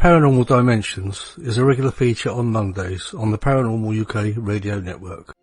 Paranormal Dimensions is a regular feature on Mondays on the Paranormal UK radio network.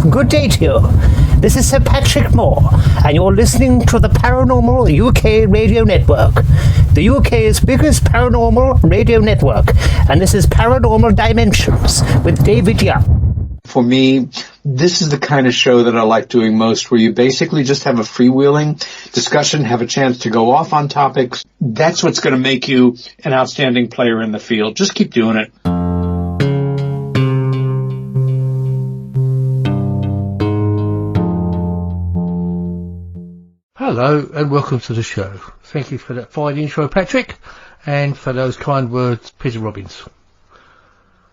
Good day to you. This is Sir Patrick Moore, and you're listening to the Paranormal UK Radio Network, the UK's biggest paranormal radio network, and this is Paranormal Dimensions with David Young. For me, this is the kind of show that I like doing most, where you basically just have a freewheeling discussion, have a chance to go off on topics. That's what's going to make you an outstanding player in the field. Just keep doing it. Hello and welcome to the show. Thank you for that fine intro, Patrick, and for those kind words, Peter Robbins.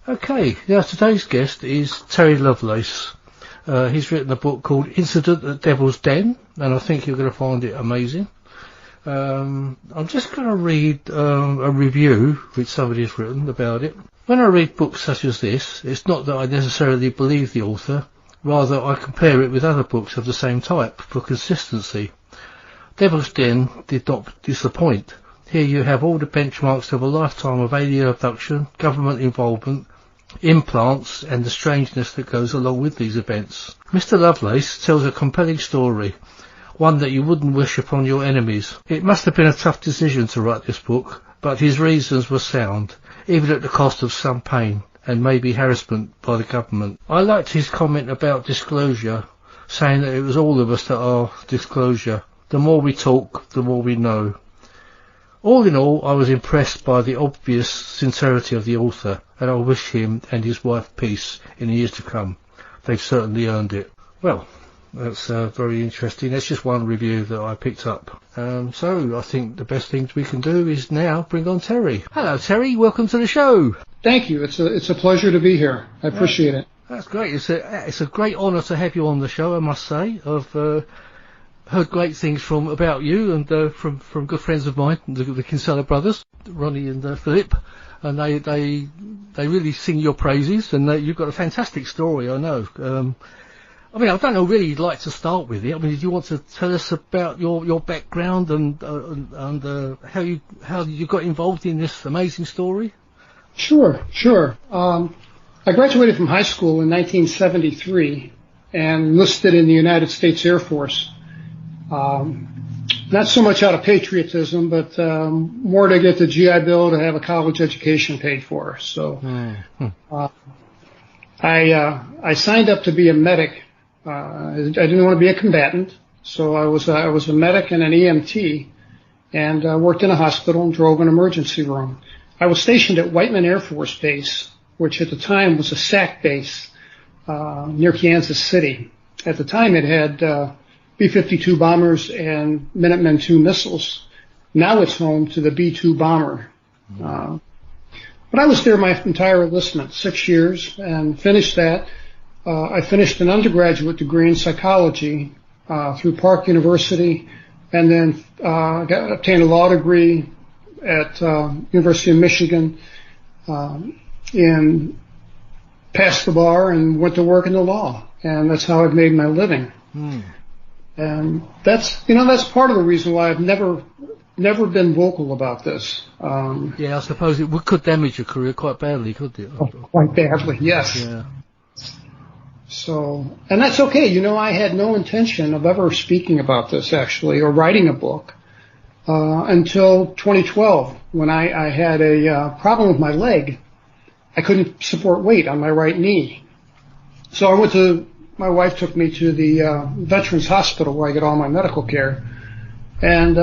Okay, now today's guest is Terry Lovelace. He's written a book called Incident at Devil's Den, and I think you're going to find it amazing. I'm just going to read a review which somebody has written about it. When I read books such as this, it's not that I necessarily believe the author, rather I compare it with other books of the same type for consistency. Devil's Den did not disappoint. Here you have all the benchmarks of a lifetime of alien abduction, government involvement, implants, and the strangeness that goes along with these events. Mr. Lovelace tells a compelling story, one that you wouldn't wish upon your enemies. It must have been a tough decision to write this book, but his reasons were sound, even at the cost of some pain, and maybe harassment by the government. I liked his comment about disclosure, saying that it was all of us that are disclosure. The more we talk, the more we know. All in all, I was impressed by the obvious sincerity of the author, and I wish him and his wife peace in the years to come. They've certainly earned it. Well, that's very interesting. That's just one review that I picked up. So I think the best thing we can do is now bring on Terry. Hello, Terry. Welcome to the show. Thank you. It's a pleasure to be here. I appreciate it. That's great. It's a great honour to have you on the show, I must say. I've heard great things about you and from good friends of mine, the Kinsella brothers, Ronnie and Philip, and they really sing your praises, and you've got a fantastic story, I know. I mean, I don't know really you'd like to start with it. I mean, do you want to tell us about your background and how you got involved in this amazing story? Sure. I graduated from high school in 1973 and enlisted in the United States Air Force. Not so much out of patriotism, but more to get the GI Bill to have a college education paid for. So I signed up to be a medic. I didn't want to be a combatant, so I was a medic and an EMT, and worked in a hospital and drove an emergency room. I was stationed at Whiteman Air Force Base, which at the time was a SAC base near Kansas City. At the time, it had B-52 bombers and Minuteman II missiles. Now it's home to the B-2 bomber. But I was there my entire enlistment, 6 years, and finished that. I finished an undergraduate degree in psychology through PAUK University, and then obtained a law degree at University of Michigan, and passed the bar and went to work in the law. And that's how I've made my living. And that's part of the reason why I've never been vocal about this. Yeah, I suppose it could damage your career quite badly, couldn't it? Oh, quite badly, yes. Yeah. So, and that's okay. I had no intention of ever speaking about this, actually, or writing a book, until 2012, when I had a problem with my leg. I couldn't support weight on my right knee. So my wife took me to the Veterans Hospital where I get all my medical care. And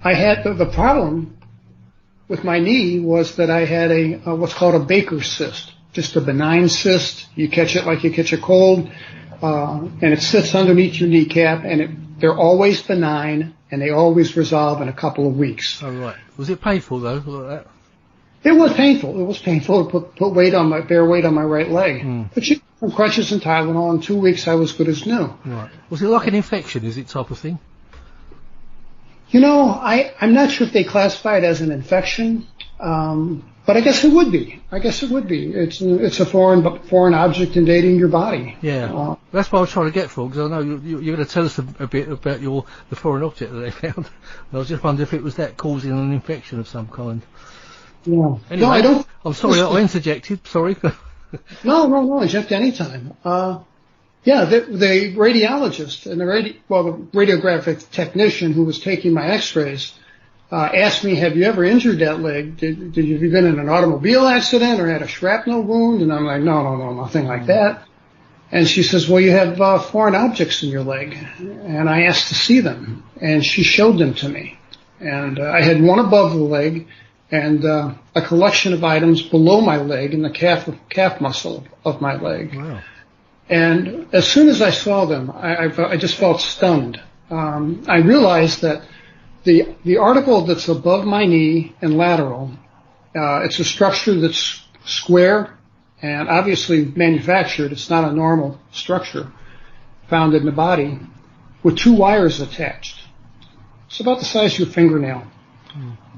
I had the problem with my knee was that I had a what's called a Baker's cyst, just a benign cyst. You catch it like you catch a cold, and it sits underneath your kneecap, and they're always benign, and they always resolve in a couple of weeks. Oh, right. Was it painful, though, like that? It was painful. It was painful to put weight on bare weight on my right leg. But some crutches and Tylenol, in 2 weeks I was good as new. Right. Was it like an infection, is it, type of thing? You know, I'm not sure if they classify it as an infection, but I guess it would be. It's a foreign object invading your body. Yeah. That's what I was trying to get for, because I know you're going to tell us a bit about the foreign object that they found. I was just wondering if it was that causing an infection of some kind. Yeah. Anyway, No, I don't. I'm sorry I interjected. Sorry. No, inject anytime. Yeah, the radiologist and the radiographic technician who was taking my x-rays, asked me, have you ever injured that leg? Have you been in an automobile accident or had a shrapnel wound? And I'm like, no, nothing like that. And she says, well, you have foreign objects in your leg. And I asked to see them, and she showed them to me. And I had one above the leg and a collection of items below my leg in the calf muscle of my leg. Wow. And as soon as I saw them, I just felt stunned. I realized that the article that's above my knee and lateral, it's a structure that's square and obviously manufactured. It's not a normal structure found in the body with two wires attached. It's about the size of your fingernail.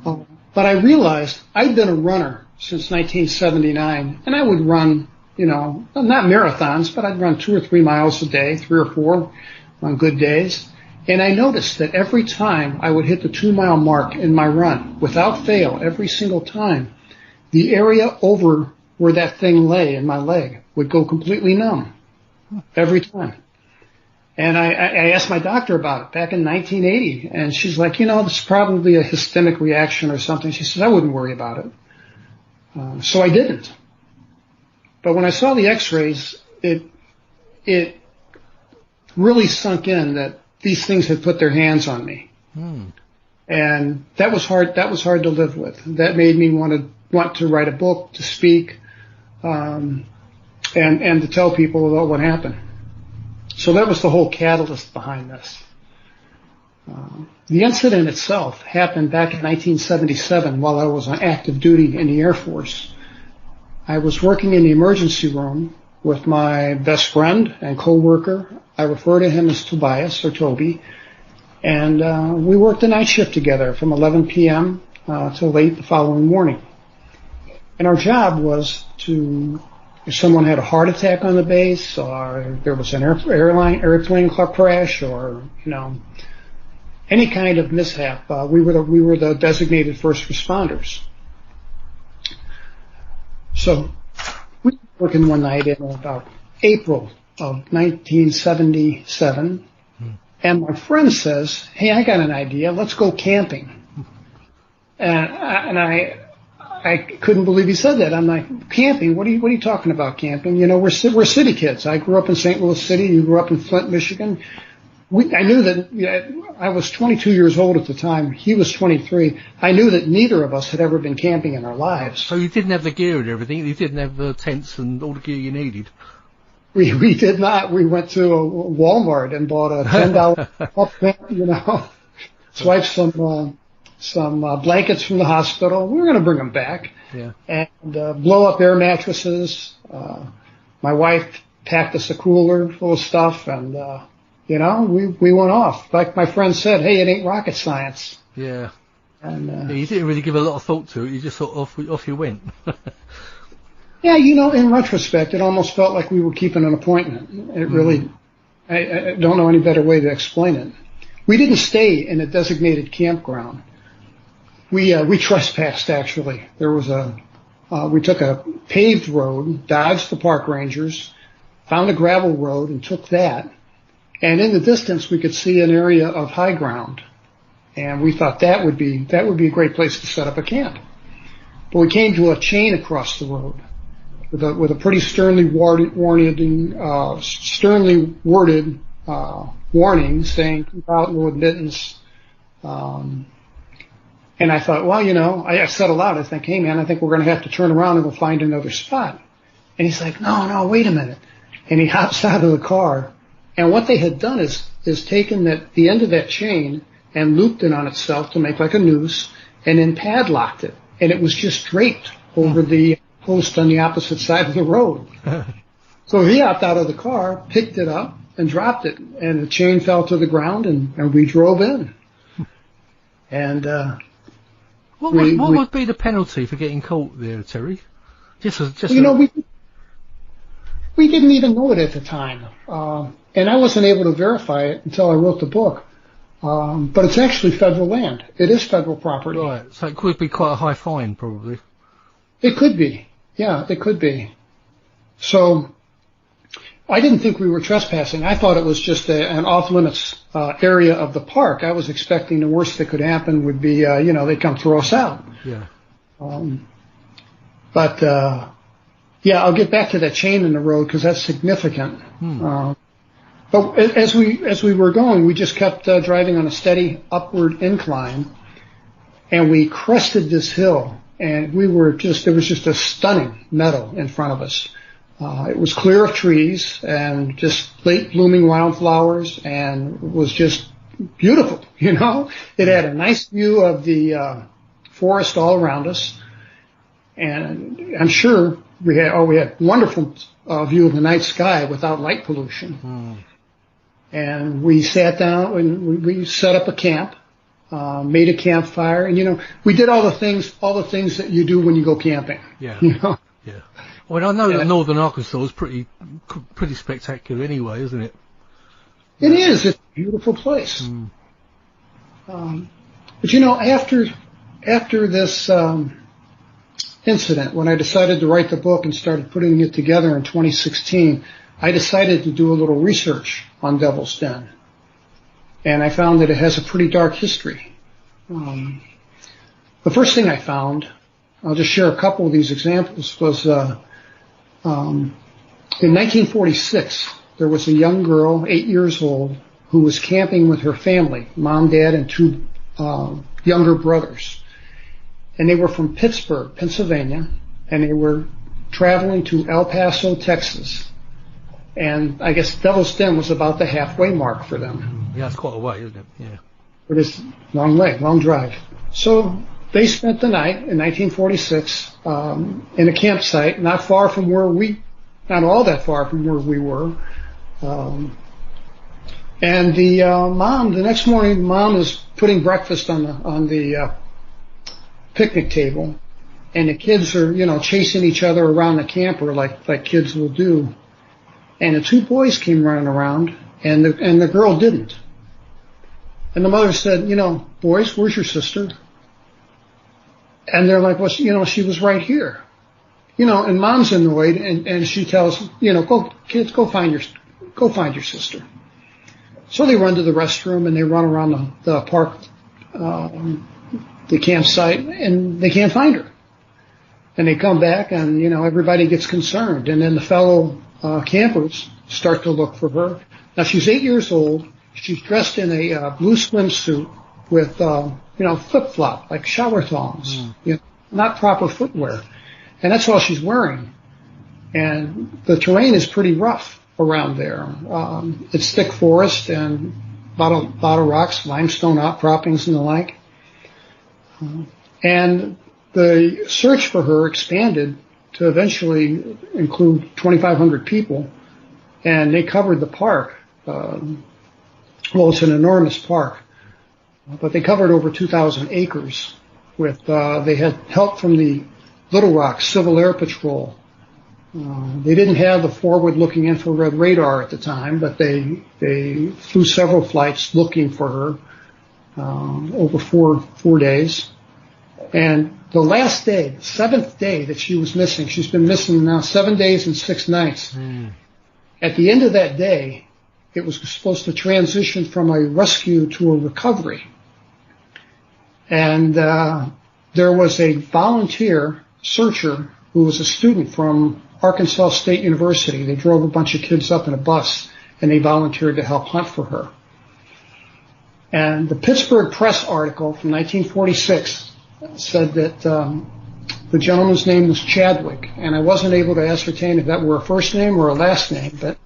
But I realized I'd been a runner since 1979, and I would run, not marathons, but I'd run 2 or 3 miles a day, 3 or 4 on good days. And I noticed that every time I would hit the 2-mile mark in my run, without fail, every single time, the area over where that thing lay in my leg would go completely numb. Every time. And I asked my doctor about it back in 1980, and she's like, this is probably a histemic reaction or something. She says, I wouldn't worry about it. So I didn't. But when I saw the x-rays, it really sunk in that these things had put their hands on me. And that was hard to live with. That made me want to write a book, to speak, and to tell people about what happened. So that was the whole catalyst behind this. The incident itself happened back in 1977 while I was on active duty in the Air Force. I was working in the emergency room with my best friend and co-worker. I refer to him as Tobias or Toby. And we worked a night shift together from 11 p.m. Till late the following morning. And our job was to, if someone had a heart attack on the base, or there was an airplane crash, or any kind of mishap, we were the designated first responders. So we were working one night in about April of 1977, and my friend says, "Hey, I got an idea. Let's go camping." And I couldn't believe he said that. I'm like, camping? What are you talking about, camping? We're city kids. I grew up in St. Louis City. You grew up in Flint, Michigan. I knew that I was 22 years old at the time. He was 23. I knew that neither of us had ever been camping in our lives. So you didn't have the gear and everything? You didn't have the tents and all the gear you needed? We did not. We went to a Walmart and bought a $10 up tent, swiped some blankets from the hospital. We were going to bring them back. Yeah. And blow up air mattresses. My wife packed us a cooler full of stuff, and we went off. Like my friend said, hey, it ain't rocket science. Yeah. And you didn't really give a lot of thought to it. You just sort of off you went. Yeah, in retrospect, it almost felt like we were keeping an appointment. It really, I don't know any better way to explain it. We didn't stay in a designated campground. We trespassed, actually. There was we took a paved road, dodged the park rangers, found a gravel road and took that. And in the distance, we could see an area of high ground. And we thought that would be a great place to set up a camp. But we came to a chain across the road with a pretty sternly worded warning saying keep out, no admittance. And I thought, well, I said aloud, I think, hey man, I think we're going to have to turn around and go find another spot. And he's like, no, wait a minute. And he hops out of the car. And what they had done is taken the end of that chain and looped it on itself to make like a noose and then padlocked it. And it was just draped over the post on the opposite side of the road. So he hopped out of the car, picked it up, and dropped it. And the chain fell to the ground, and we drove in. And what would be the penalty for getting caught there, Terry? We didn't even know it at the time. And I wasn't able to verify it until I wrote the book. But it's actually federal land. It is federal property. Right, so it could be quite a high fine, probably. It could be. Yeah, it could be. So I didn't think we were trespassing. I thought it was just an off-limits area of the park. I was expecting the worst that could happen would be, they'd come throw us out. Yeah. Yeah, I'll get back to that chain in the road because that's significant. But as we were going, we just kept driving on a steady upward incline, and we crested this hill, and there was just a stunning meadow in front of us. It was clear of trees and just late blooming wildflowers, and it was just beautiful, It had a nice view of the forest all around us, and I'm sure we had wonderful view of the night sky without light pollution. And we sat down and we set up a camp, made a campfire, and we did all the things that you do when you go camping. Yeah. Yeah. Well, I know that northern Arkansas is pretty spectacular anyway, isn't it? It is. It's a beautiful place. But after this incident, when I decided to write the book and started putting it together in 2016, I decided to do a little research on Devil's Den. And I found that it has a pretty dark history. The first thing I found, I'll just share a couple of these examples, was in 1946, there was a young girl, 8 years old, who was camping with her family, mom, dad, and two younger brothers. And they were from Pittsburgh, Pennsylvania, and they were traveling to El Paso, Texas. And I guess Devil's Den was about the halfway mark for them. Yeah, it's quite a way, isn't it? Yeah. It is a long way, long drive. So they spent the night in 1946 in a campsite not all that far from where we were. And the next morning, mom is putting breakfast on the picnic table, and the kids are, chasing each other around the camper like kids will do. And the two boys came running around, and the girl didn't. And the mother said, boys, where's your sister? And they're like, well, she was right here. And mom's annoyed, and she tells, go kids, go find your sister. So they run to the restroom, and they run around the park, the campsite, and they can't find her. And they come back, and, everybody gets concerned. And then the fellow campers start to look for her. Now, she's 8 years old. She's dressed in a blue swimsuit with, flip-flop, like shower thongs, not proper footwear. And that's all she's wearing. And the terrain is pretty rough around there. It's thick forest and a lot of rocks, limestone outcroppings and the like. And the search for her expanded to eventually include 2,500 people, and they covered the park. It's an enormous park, but they covered over 2,000 acres. They had help from the Little Rock Civil Air Patrol. They didn't have the forward-looking infrared radar at the time, but they flew several flights looking for her over four days. And the last day, the seventh day that she was missing, she's been missing now 7 days and 6 nights. At the end of that day, it was supposed to transition from a rescue to a recovery. And there was a volunteer searcher who was a student from Arkansas State University. They drove a bunch of kids up in a bus, and they volunteered to help hunt for her. And the Pittsburgh Press article from 1946 said that the gentleman's name was Chadwick, and I wasn't able to ascertain if that were a first name or a last name, but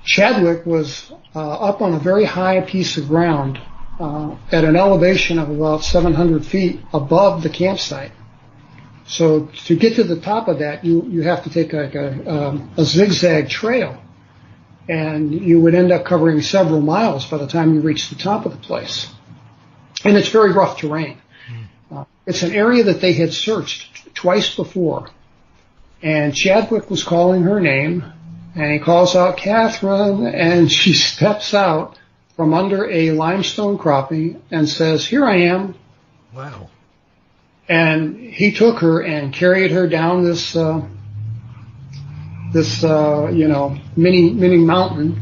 Chadwick was up on a very high piece of ground at an elevation of about 700 feet above the campsite. So to get to the top of that, you have to take like a zigzag trail, and you would end up covering several miles by the time you reach the top of the place. And it's very rough terrain. It's an area that they had searched twice before, and Chadwick was calling her name, and he calls out, "Catherine," and she steps out from under a limestone cropping and says, "Here I am." Wow. And he took her and carried her down this mini mountain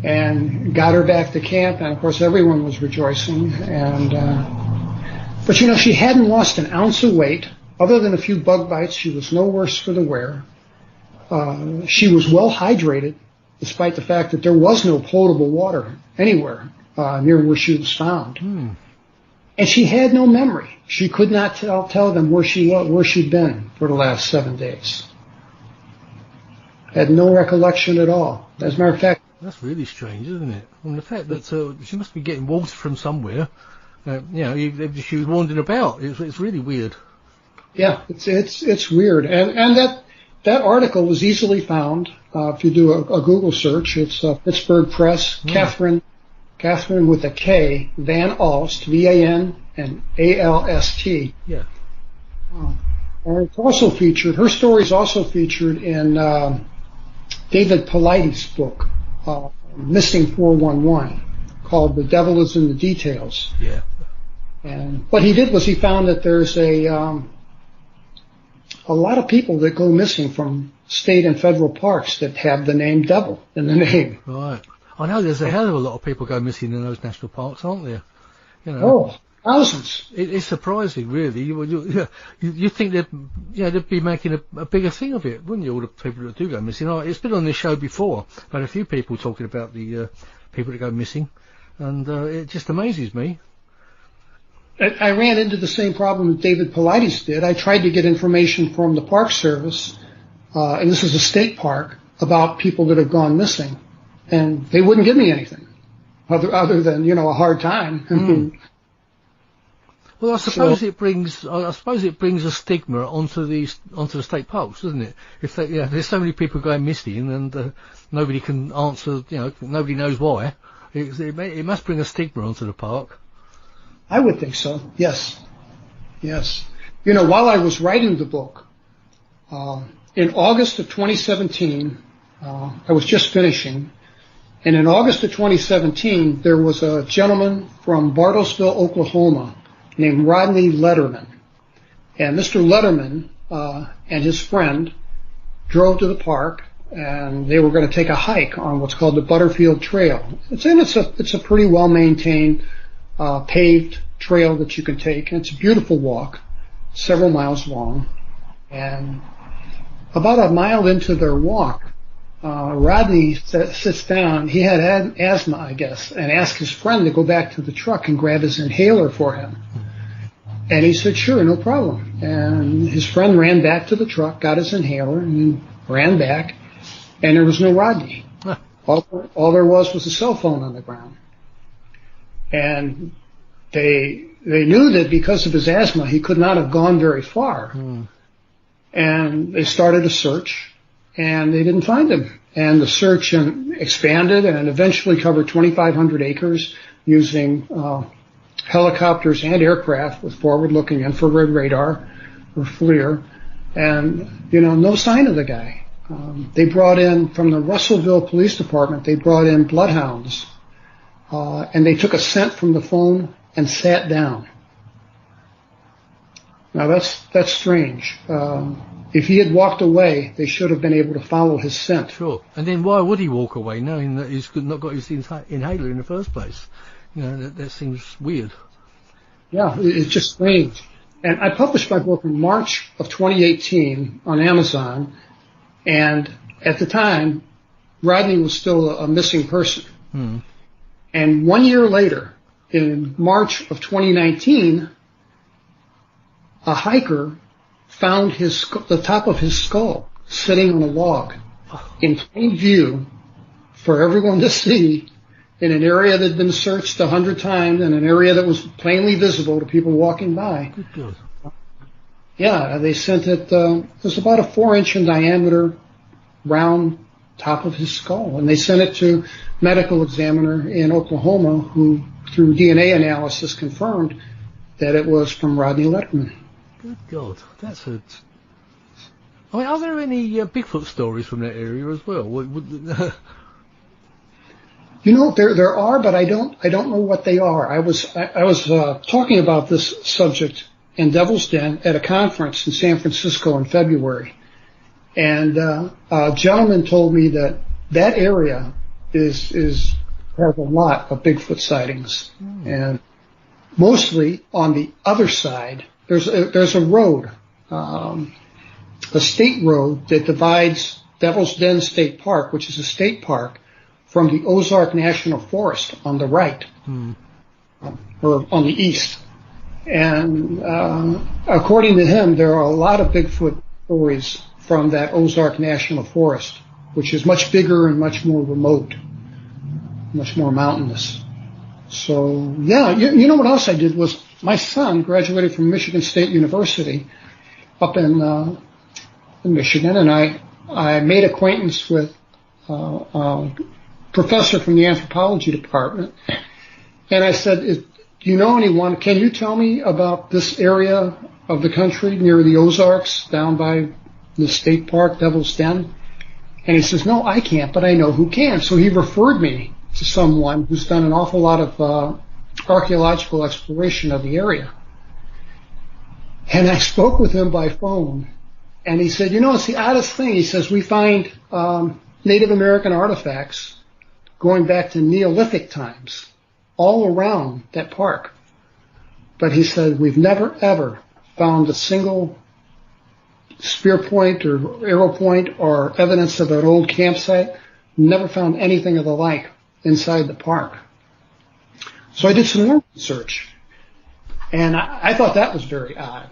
and got her back to camp. And of course, everyone was rejoicing. But she hadn't lost an ounce of weight. Other than a few bug bites, she was no worse for the wear. She was well hydrated, despite the fact that there was no potable water anywhere near where she was found. And she had no memory. She could not tell them where she'd been for the last 7 days. Had no recollection at all. As a matter of fact, that's really strange, isn't it? And the fact that she must be getting water from somewhere. She was wandering about. It's really weird. Yeah, it's weird. And that article was easily found if you do a Google search. It's Pittsburgh Press, Catherine with a K, Van Alst, V-A-N and A-L-S-T. Yeah. And it's also featured, her story is also featured in David Paulides' book, Missing 411, called The Devil is in the Details. Yeah. And what he did was he found that there's a lot of people that go missing from state and federal parks that have the name Devil in the name. Right. I know there's a hell of a lot of people go missing in those national parks, aren't there? Oh, thousands. It's surprising, really. You think they'd be making a bigger thing of it, wouldn't you? All the people that do go missing. It's been on this show before. I've had a few people talking about the people that go missing, and it just amazes me. I ran into the same problem that David Paulides did. I tried to get information from the Park Service, and this is a state park, about people that have gone missing. And they wouldn't give me anything other than, a hard time. Well, I suppose it brings a stigma onto the state parks, doesn't it? If there's so many people going missing and nobody can answer, nobody knows why. It must bring a stigma onto the park. I would think so. Yes. While I was writing the book, in August of 2017, I was just finishing. And in August of 2017, there was a gentleman from Bartlesville, Oklahoma, named Rodney Letterman. And Mr. Letterman and his friend drove to the park, and they were going to take a hike on what's called the Butterfield Trail. It's a pretty well-maintained, paved trail that you can take, and it's a beautiful walk, several miles long. And about a mile into their walk, Rodney sits down. He had asthma, I guess, and asked his friend to go back to the truck and grab his inhaler for him. And he said, "Sure, no problem." And his friend ran back to the truck, got his inhaler, and ran back, and there was no Rodney. Huh. All there was a cell phone on the ground. And they knew that because of his asthma, he could not have gone very far. And they started a search, and they didn't find him. And the search expanded and eventually covered 2,500 acres using helicopters and aircraft with forward-looking infrared radar, or FLIR, and, no sign of the guy. They brought in, from the Russellville Police Department, they brought in bloodhounds, and they took a scent from the phone and sat down. Now that's strange. If he had walked away, they should have been able to follow his scent. Sure. And then why would he walk away, knowing that he's not got his inhaler in the first place? That seems weird. Yeah, it's just strange. And I published my book in March of 2018 on Amazon, and at the time, Rodney was still a missing person. Hmm. And 1 year later, in March of 2019, a hiker found the top of his skull sitting on a log in plain view for everyone to see, in an area that had been searched 100 times, in an area that was plainly visible to people walking by. Good God. Yeah, they sent it. It was about a 4-inch in diameter, round top of his skull, and they sent it to medical examiner in Oklahoma, who, through DNA analysis, confirmed that it was from Rodney Letterman. Good God, that's a... I mean, are there any Bigfoot stories from that area as well? You know, there are, but I don't know what they are. I was talking about this subject in Devil's Den at a conference in San Francisco in February, and a gentleman told me that area has a lot of Bigfoot sightings, and mostly on the other side. There's a road, a state road that divides Devil's Den State Park, which is a state park, from the Ozark National Forest on the right, or on the east. And according to him, there are a lot of Bigfoot stories from that Ozark National Forest, which is much bigger and much more remote, much more mountainous. So, yeah, you know what else I did was my son graduated from Michigan State University up in Michigan, and I made acquaintance with professor from the anthropology department, and I said, do you know anyone, can you tell me about this area of the country near the Ozarks down by the state park, Devil's Den? And he says, no, I can't, but I know who can. So he referred me to someone who's done an awful lot of archaeological exploration of the area. And I spoke with him by phone, and he said, you know, it's the oddest thing. He says, we find Native American artifacts going back to Neolithic times, all around that park. But he said, we've never, ever found a single spear point or arrow point or evidence of an old campsite. Never found anything of the like inside the park. So I did some more research, and I thought that was very odd.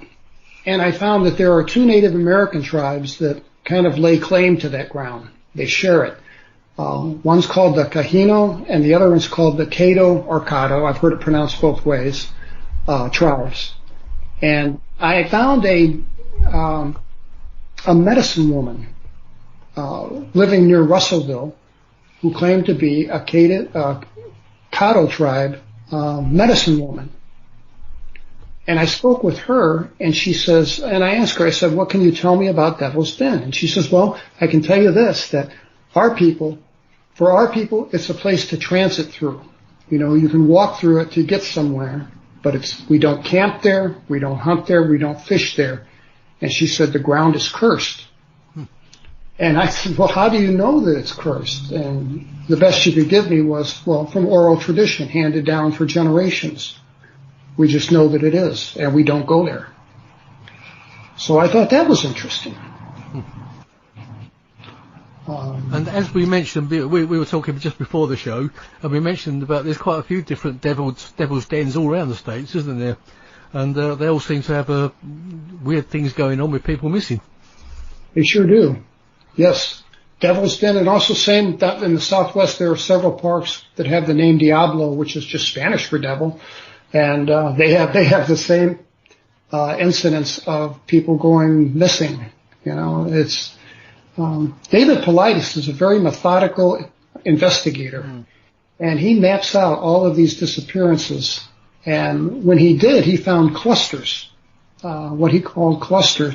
And I found that there are 2 Native American tribes that kind of lay claim to that ground. They share it. One's called the Kahino, and the other one's called the Caddo or Caddo. I've heard it pronounced both ways, tribes. And I found a medicine woman living near Russellville who claimed to be a Caddo tribe medicine woman. And I spoke with her, and she says, and I asked her, I said, what can you tell me about Devil's Den? And she says, well, I can tell you this, that for our people, it's a place to transit through. You know, you can walk through it to get somewhere, but we don't camp there, we don't hunt there, we don't fish there. And she said, the ground is cursed. And I said, well, how do you know that it's cursed? And the best she could give me was, well, from oral tradition, handed down for generations. We just know that it is, and we don't go there. So I thought that was interesting. And as we mentioned, we were talking just before the show, and we mentioned about there's quite a few different devil's dens all around the States, isn't there? And they all seem to have weird things going on with people missing. They sure do. Yes. Devil's Den, and also same that in the Southwest there are several parks that have the name Diablo, which is just Spanish for devil, and they have the same incidents of people going missing. You know, it's David Paulides is a very methodical investigator, and he maps out all of these disappearances. And when he did, he found clusters, what he called clusters,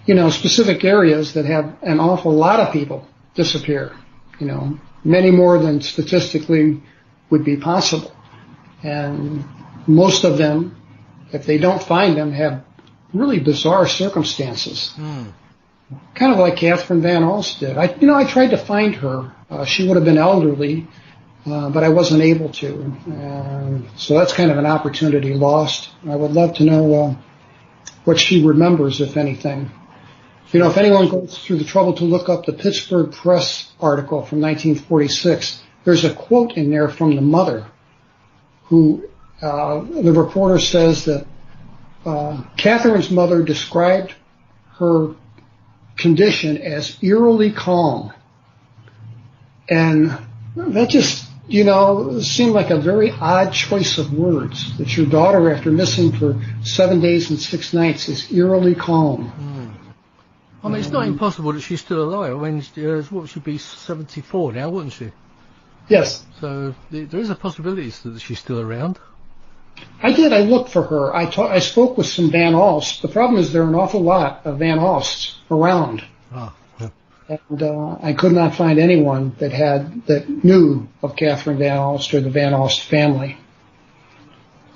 you know, specific areas that have an awful lot of people disappear, you know, many more than statistically would be possible. And most of them, if they don't find them, have really bizarre circumstances. Kind of like Catherine Van Alst did. I tried to find her. She would have been elderly, but I wasn't able to. So that's kind of an opportunity lost. I would love to know what she remembers, if anything. You know, if anyone goes through the trouble to look up the Pittsburgh Press article from 1946, there's a quote in there from the mother who, the reporter says that Catherine's mother described her condition as eerily calm. And that just, you know, seemed like a very odd choice of words, that your daughter, after missing for 7 days and 6 nights, is eerily calm. I mean, it's not impossible that she's still alive. I mean, what, she'd be 74 now, wouldn't she? Yes. So there is a possibility that she's still around. I did. I looked for her. I spoke with some Van Alst. The problem is there are an awful lot of Van Alsts around. Ah. And I could not find anyone that knew of Catherine Van Alst or the Van Alst family.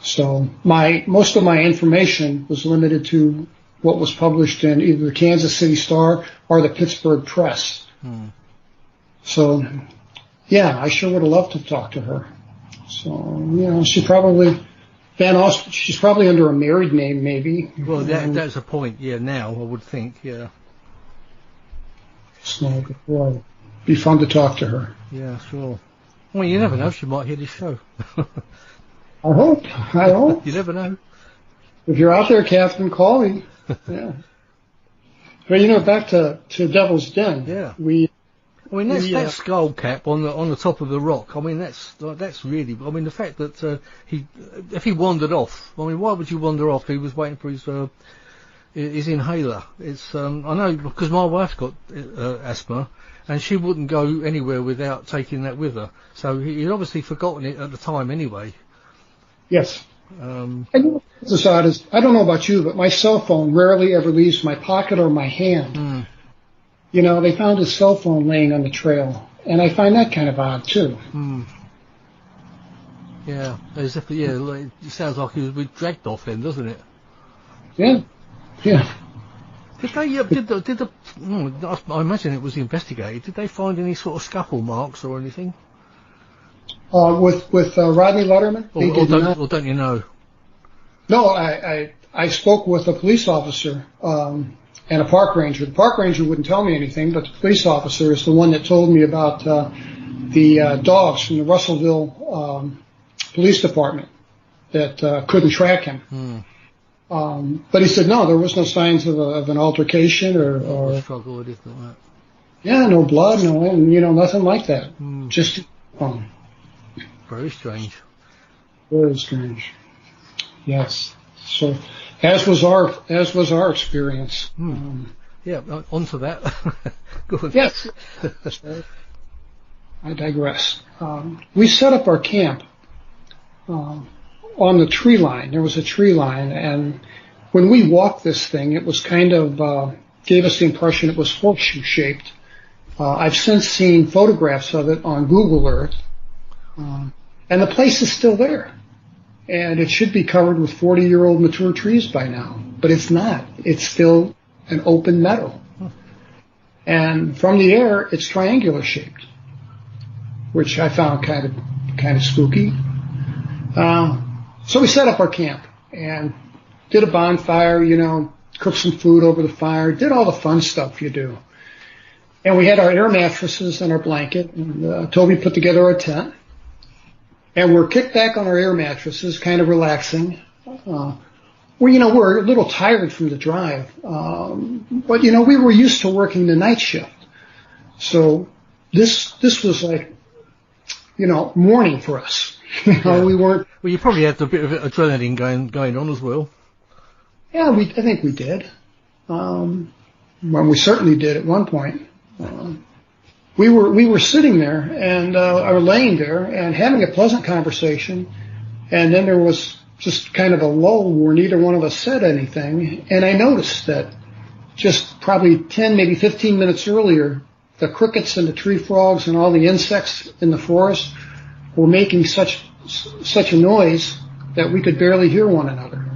So most of my information was limited to what was published in either the Kansas City Star or the Pittsburgh Press. So, yeah, I sure would have loved to talk to her. So, you know, she's probably under a married name, maybe. Well, that's a point. Yeah, now I would think. Yeah. So, well, it'd be fun to talk to her. Yeah, sure. Well, you never know. She might hear this show. I hope. You never know. If you're out there, Catherine, call me. Yeah. Well, you know, back to Devil's Den. Yeah. That skull cap on the top of the rock. I mean, that's really. I mean, the fact that if he wandered off. I mean, why would you wander off? He was waiting for his inhaler. It's I know because my wife's got asthma, and she wouldn't go anywhere without taking that with her. So he'd obviously forgotten it at the time anyway. Yes. And what's odd is, I don't know about you, but my cell phone rarely ever leaves my pocket or my hand. You know, they found his cell phone laying on the trail, and I find that kind of odd too. Yeah, as if it sounds like he was dragged off then, doesn't it? Yeah. Did they? I imagine it was investigated. Did they find any sort of scuffle marks or anything? With Rodney Letterman? Or don't you know? No, I spoke with a police officer and a park ranger. The park ranger wouldn't tell me anything, but the police officer is the one that told me about the dogs from the Russellville police department that couldn't track him. But he said no, there was no signs of an altercation or struggle or anything like that. Yeah, no blood, nothing like that. Just very strange. Very strange. Yes. So, as was our experience. Yeah. On to that. Go on. Yes. I digress. We set up our camp on the tree line. There was a tree line, and when we walked this thing, it was kind of gave us the impression it was horseshoe shaped. I've since seen photographs of it on Google Earth, and the place is still there. And it should be covered with 40-year-old mature trees by now, but it's not. It's still an open meadow. And from the air, it's triangular shaped, which I found kind of spooky. So we set up our camp and did a bonfire, cooked some food over the fire, did all the fun stuff you do. And we had our air mattresses and our blanket, and Toby put together a tent. And we're kicked back on our air mattresses, kind of relaxing. We're a little tired from the drive. But, we were used to working the night shift. So this was like, morning for us. We weren't. Well, you probably had a bit of adrenaline going on as well. Yeah, I think we did. Well, we certainly did at one point. We were sitting there and or laying there and having a pleasant conversation, and then there was just kind of a lull where neither one of us said anything, and I noticed that just probably 10, maybe 15 minutes earlier, the crickets and the tree frogs and all the insects in the forest were making such a noise that we could barely hear one another.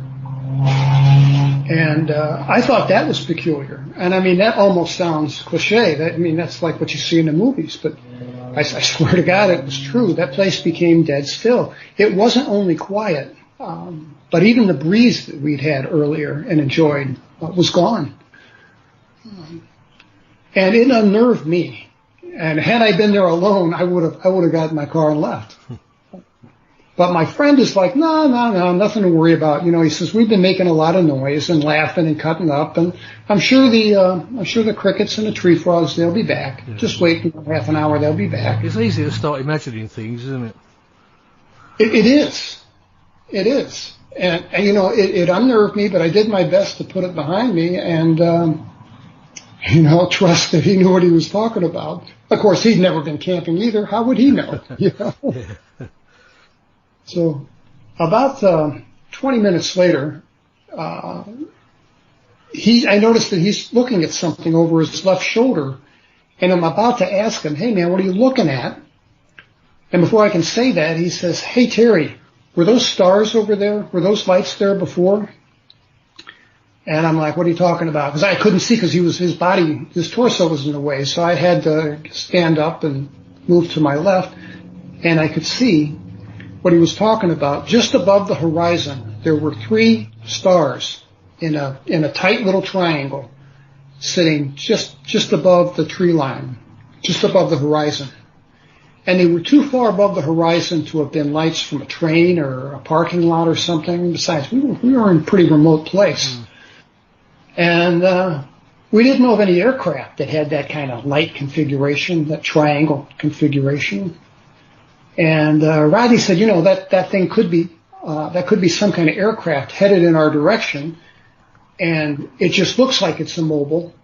And I thought that was peculiar. And I mean, that almost sounds cliche. That's like what you see in the movies. But I swear to God, it was true. That place became dead still. It wasn't only quiet, but even the breeze that we'd had earlier and enjoyed was gone. And it unnerved me. And had I been there alone, I would have got in my car and left. But my friend is like, no, nothing to worry about. You know, he says, we've been making a lot of noise and laughing and cutting up, and I'm sure the crickets and the tree frogs, they'll be back. Yeah. Just wait half an hour, they'll be back. It's easy to start imagining things, isn't it? It is. It is. And you know, it unnerved me, but I did my best to put it behind me and, you know, trust that he knew what he was talking about. Of course, he'd never been camping either. How would he know? You know? Yeah. So about 20 minutes later, I noticed that he's looking at something over his left shoulder, and I'm about to ask him, hey, man, what are you looking at? And before I can say that, he says, hey, Terry, were those stars over there? Were those lights there before? And I'm like, what are you talking about? Because I couldn't see because his torso was in the way, so I had to stand up and move to my left, and I could see what he was talking about. Just above the horizon, there were 3 stars in a tight little triangle sitting just above the tree line, just above the horizon. And they were too far above the horizon to have been lights from a train or a parking lot or something. Besides, we were in a pretty remote place. And we didn't know of any aircraft that had that kind of light configuration, that triangle configuration. And Rodney said, you know, that thing could be some kind of aircraft headed in our direction, and it just looks like it's immobile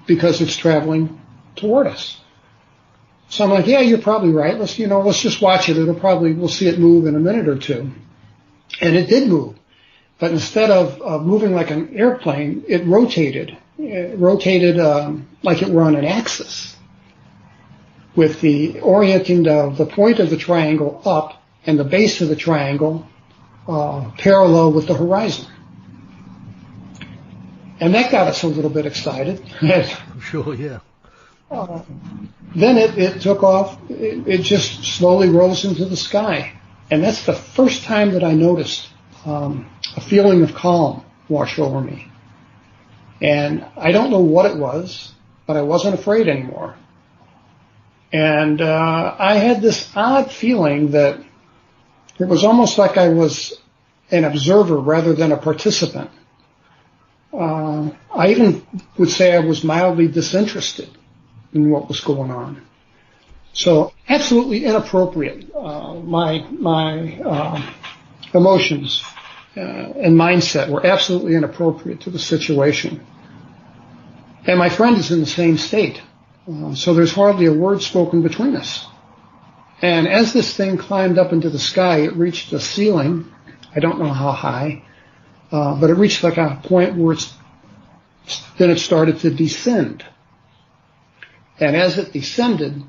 because it's traveling toward us. So I'm like, yeah, you're probably right. Let's just watch it. We'll see it move in a minute or two. And it did move, but instead of moving like an airplane, it rotated. It rotated like it were on an axis, with the orienting of the point of the triangle up and the base of the triangle parallel with the horizon. And that got us a little bit excited. Sure, yeah. Then it took off. It just slowly rose into the sky. And that's the first time that I noticed a feeling of calm wash over me. And I don't know what it was, but I wasn't afraid anymore. And I had this odd feeling that it was almost like I was an observer rather than a participant. I even would say I was mildly disinterested in what was going on. So absolutely inappropriate. My emotions and mindset were absolutely inappropriate to the situation. And my friend is in the same state. So there's hardly a word spoken between us. And as this thing climbed up into the sky, it reached the ceiling. I don't know how high, but it reached like a point where then it started to descend. And as it descended,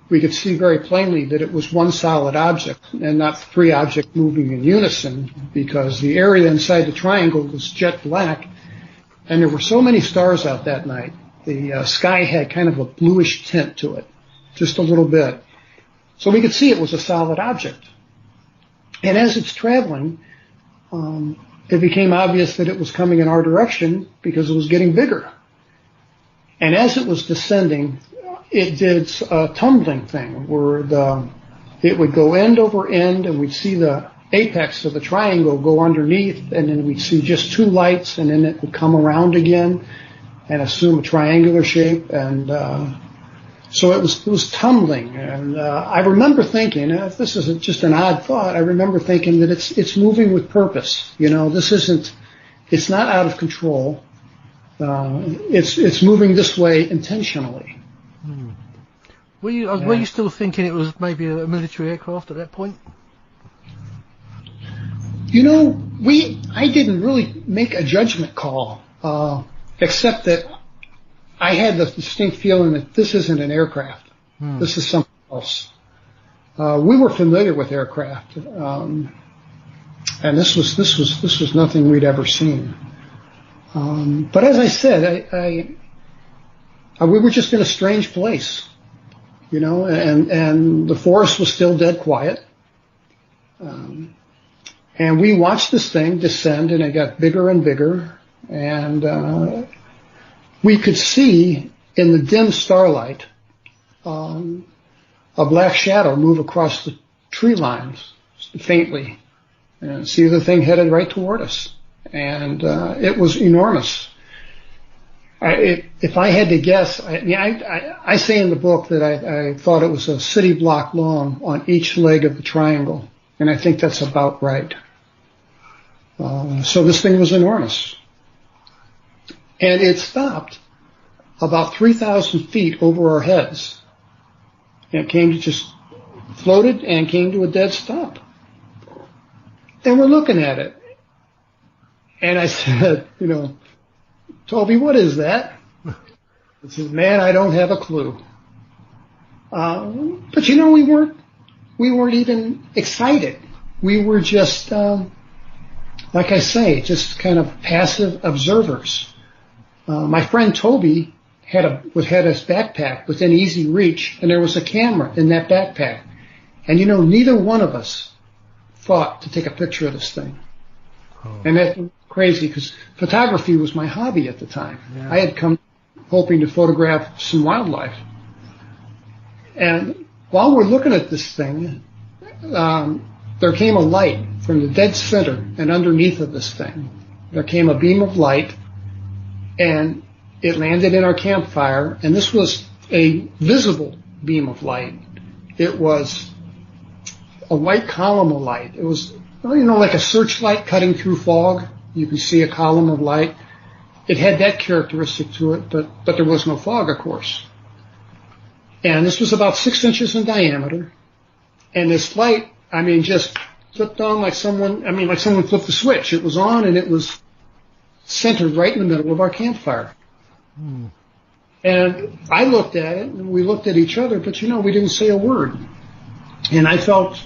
we could see very plainly that it was one solid object and not 3 objects moving in unison, because the area inside the triangle was jet black, and there were so many stars out that night. The sky had kind of a bluish tint to it, just a little bit. So we could see it was a solid object. And as it's traveling, it became obvious that it was coming in our direction because it was getting bigger. And as it was descending, it did a tumbling thing where it would go end over end, and we'd see the apex of the triangle go underneath, and then we'd see just 2 lights, and then it would come around again and assume a triangular shape, and so it was tumbling. And I remember thinking, if this is just an odd thought, I remember thinking that it's moving with purpose. You know, it's not out of control. It's moving this way intentionally. Were you still thinking it was maybe a military aircraft at that point? You know, I didn't really make a judgment call. Except that I had the distinct feeling that this isn't an aircraft. This is something else. We were familiar with aircraft, and this was nothing we'd ever seen. But as I said, we were just in a strange place, you know, and the forest was still dead quiet. And we watched this thing descend, and it got bigger and bigger. And we could see in the dim starlight a black shadow move across the tree lines faintly, and see the thing headed right toward us. And it was enormous. If I had to guess, I say in the book that I thought it was a city block long on each leg of the triangle, and I think that's about right. So this thing was enormous. And it stopped about 3,000 feet over our heads. And it came to just floated and came to a dead stop. And we're looking at it. And I said, Toby, what is that? He said, man, I don't have a clue. But we weren't even excited. We were just, like I say, just kind of passive observers. My friend Toby had his backpack within easy reach, and there was a camera in that backpack. And neither one of us thought to take a picture of this thing. Oh. And that's crazy because photography was my hobby at the time. Yeah. I had come hoping to photograph some wildlife. And while we're looking at this thing, there came a light from the dead center and underneath of this thing. There came a beam of light, and it landed in our campfire, and this was a visible beam of light. It was a white column of light. It was, like a searchlight cutting through fog. You can see a column of light. It had that characteristic to it, but there was no fog, of course. And this was about 6 inches in diameter. And this light, just flipped on like someone flipped the switch. It was on, and it was centered right in the middle of our campfire. And I looked at it, and we looked at each other, but we didn't say a word. And I felt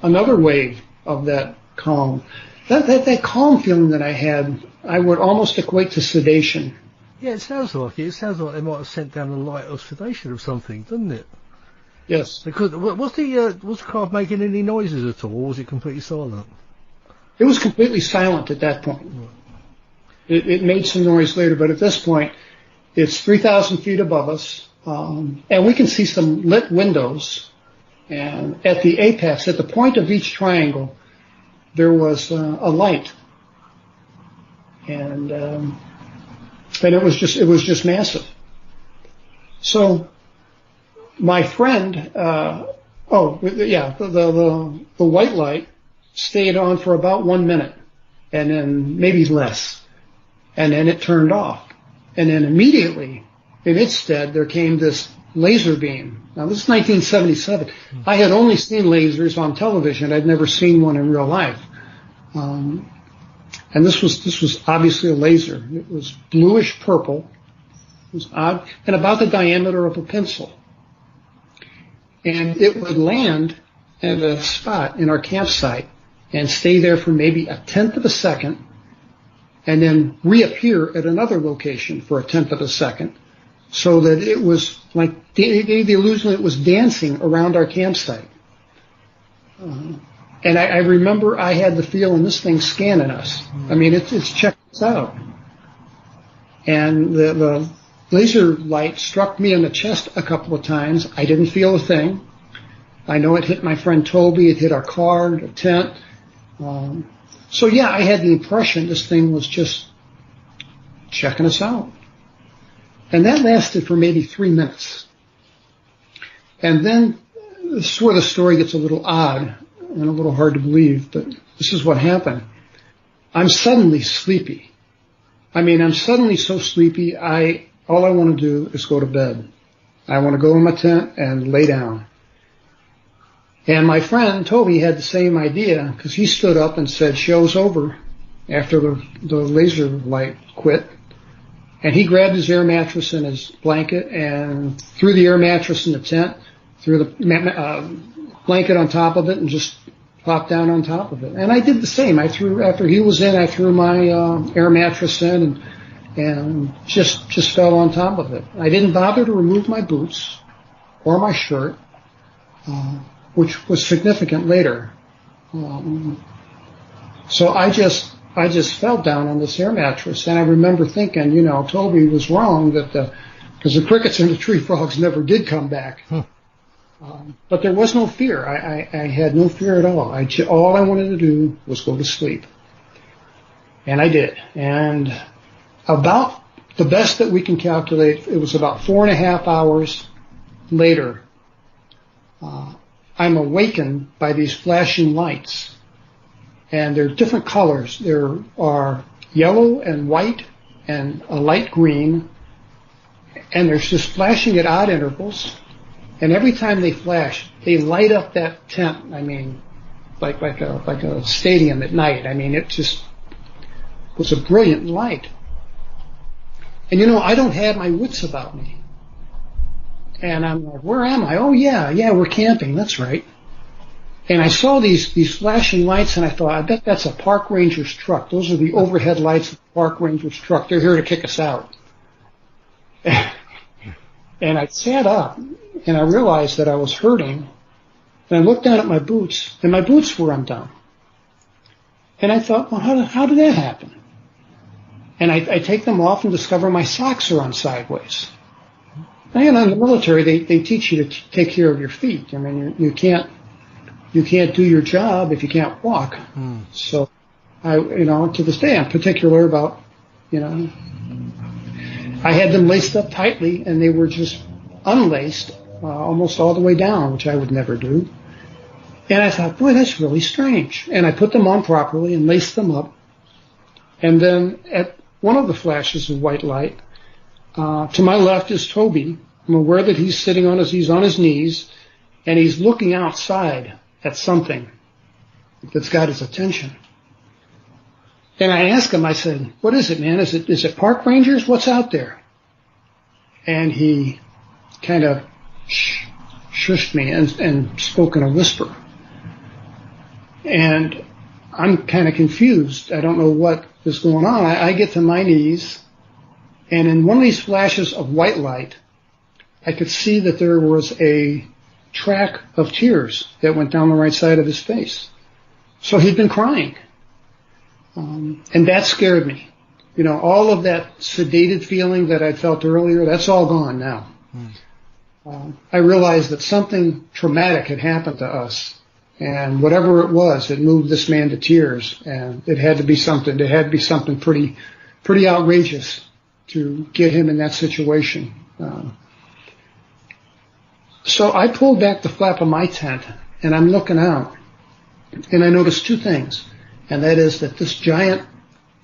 another wave of that calm. That calm feeling that I had, I would almost equate to sedation. Yeah, it sounds like it. It sounds like they might have sent down a light of sedation or something, doesn't it? Yes. Because was the craft making any noises at all, or was it completely silent? It was completely silent at that point. It made some noise later, but at this point, it's 3,000 feet above us, and we can see some lit windows. And at the apex, at the point of each triangle, there was a light, and it was just massive. So my friend, the white light stayed on for about 1 minute, and then maybe less, and then it turned off. And then immediately, in its stead, there came this laser beam. Now, this is 1977. I had only seen lasers on television. I'd never seen one in real life. And this was obviously a laser. It was bluish purple. It was odd, and about the diameter of a pencil. And it would land at a spot in our campsite and stay there for maybe a tenth of a second, and then reappear at another location for a tenth of a second, so that it was like, it gave the illusion that it was dancing around our campsite. And I remember I had the feeling this thing's scanning us. It's checking us out. And the laser light struck me in the chest a couple of times. I didn't feel a thing. I know it hit my friend Toby, it hit our car, the tent. So yeah, I had the impression this thing was just checking us out. And that lasted for maybe 3 minutes. And then this is where the story gets a little odd and a little hard to believe, but this is what happened. I'm suddenly sleepy. I'm suddenly so sleepy, all I want to do is go to bed. I want to go in my tent and lay down. And my friend Toby had the same idea, because he stood up and said, show's over, after the laser light quit. And he grabbed his air mattress and his blanket and threw the air mattress in the tent, threw the blanket on top of it, and just plopped down on top of it. And I did the same. After he was in, I threw my air mattress in and just fell on top of it. I didn't bother to remove my boots or my shirt, which was significant later. So I just I just fell down on this air mattress. And I remember thinking, Toby was wrong because the crickets and the tree frogs never did come back. But there was no fear. I had no fear at all. All I wanted to do was go to sleep. And I did. And about the best that we can calculate, it was about 4.5 hours later, I'm awakened by these flashing lights. And they're different colors. There are yellow and white and a light green. And they're just flashing at odd intervals. And every time they flash, they light up that tent. I mean, like a stadium at night. I mean, it just was a brilliant light. And I don't have my wits about me. And I'm like, where am I? Oh yeah, we're camping. That's right. And I saw these flashing lights, and I thought, I bet that's a park ranger's truck. Those are the overhead lights of the park ranger's truck. They're here to kick us out. And I sat up, and I realized that I was hurting. And I looked down at my boots, and my boots were undone. And I thought, well, how did that happen? And I take them off and discover my socks are on sideways. And in the military, they teach you to take care of your feet. I mean, you can't do your job if you can't walk. So, to this day, I'm particular about, I had them laced up tightly, and they were just unlaced almost all the way down, which I would never do. And I thought, boy, that's really strange. And I put them on properly and laced them up. And then at one of the flashes of white light, to my left is Toby. I'm aware that he's sitting he's on his knees, and he's looking outside at something that's got his attention. And I asked him, I said, what is it, man? Is it park rangers? What's out there? And he kind of shushed me and spoke in a whisper. And I'm kind of confused. I don't know what is going on. I get to my knees, and in one of these flashes of white light, I could see that there was a track of tears that went down the right side of his face. So he'd been crying. And that scared me. All of that sedated feeling that I'd felt earlier, that's all gone now. I realized that something traumatic had happened to us. And whatever it was, it moved this man to tears. And it had to be something. It had to be something pretty outrageous to get him in that situation. So I pulled back the flap of my tent, and I'm looking out, and I noticed two things. And that is that this giant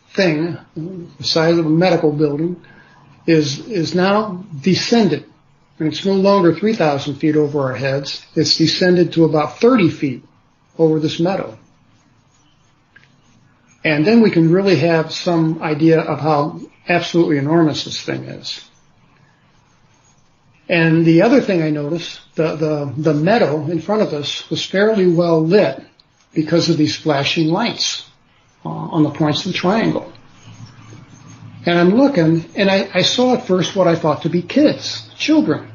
thing, the size of a medical building, is now descended. And it's no longer 3,000 feet over our heads. It's descended to about 30 feet over this meadow. And then we can really have some idea of how absolutely enormous this thing is. And the other thing I noticed, the meadow in front of us was fairly well lit because of these flashing lights on the points of the triangle. And I'm looking, and I saw at first what I thought to be kids, children.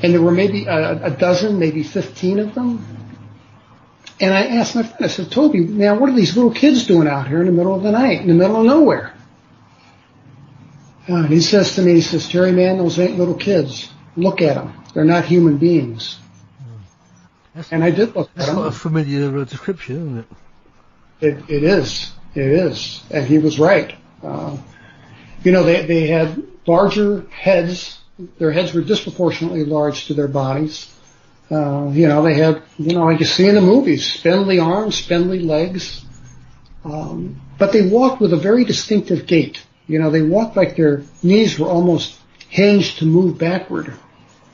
And there were maybe a dozen, maybe 15 of them. And I asked my friend, I said, Toby, now what are these little kids doing out here in the middle of the night, in the middle of nowhere? And he says to me, he says, Jerry, man, those ain't little kids. Look at them. They're not human beings. And I did look at them. That's not a familiar description, isn't it? It is. It is. And he was right. They had larger heads. Their heads were disproportionately large to their bodies. They had, like you see in the movies, spindly arms, spindly legs. But they walked with a very distinctive gait. They walked like their knees were almost hinged to move backward,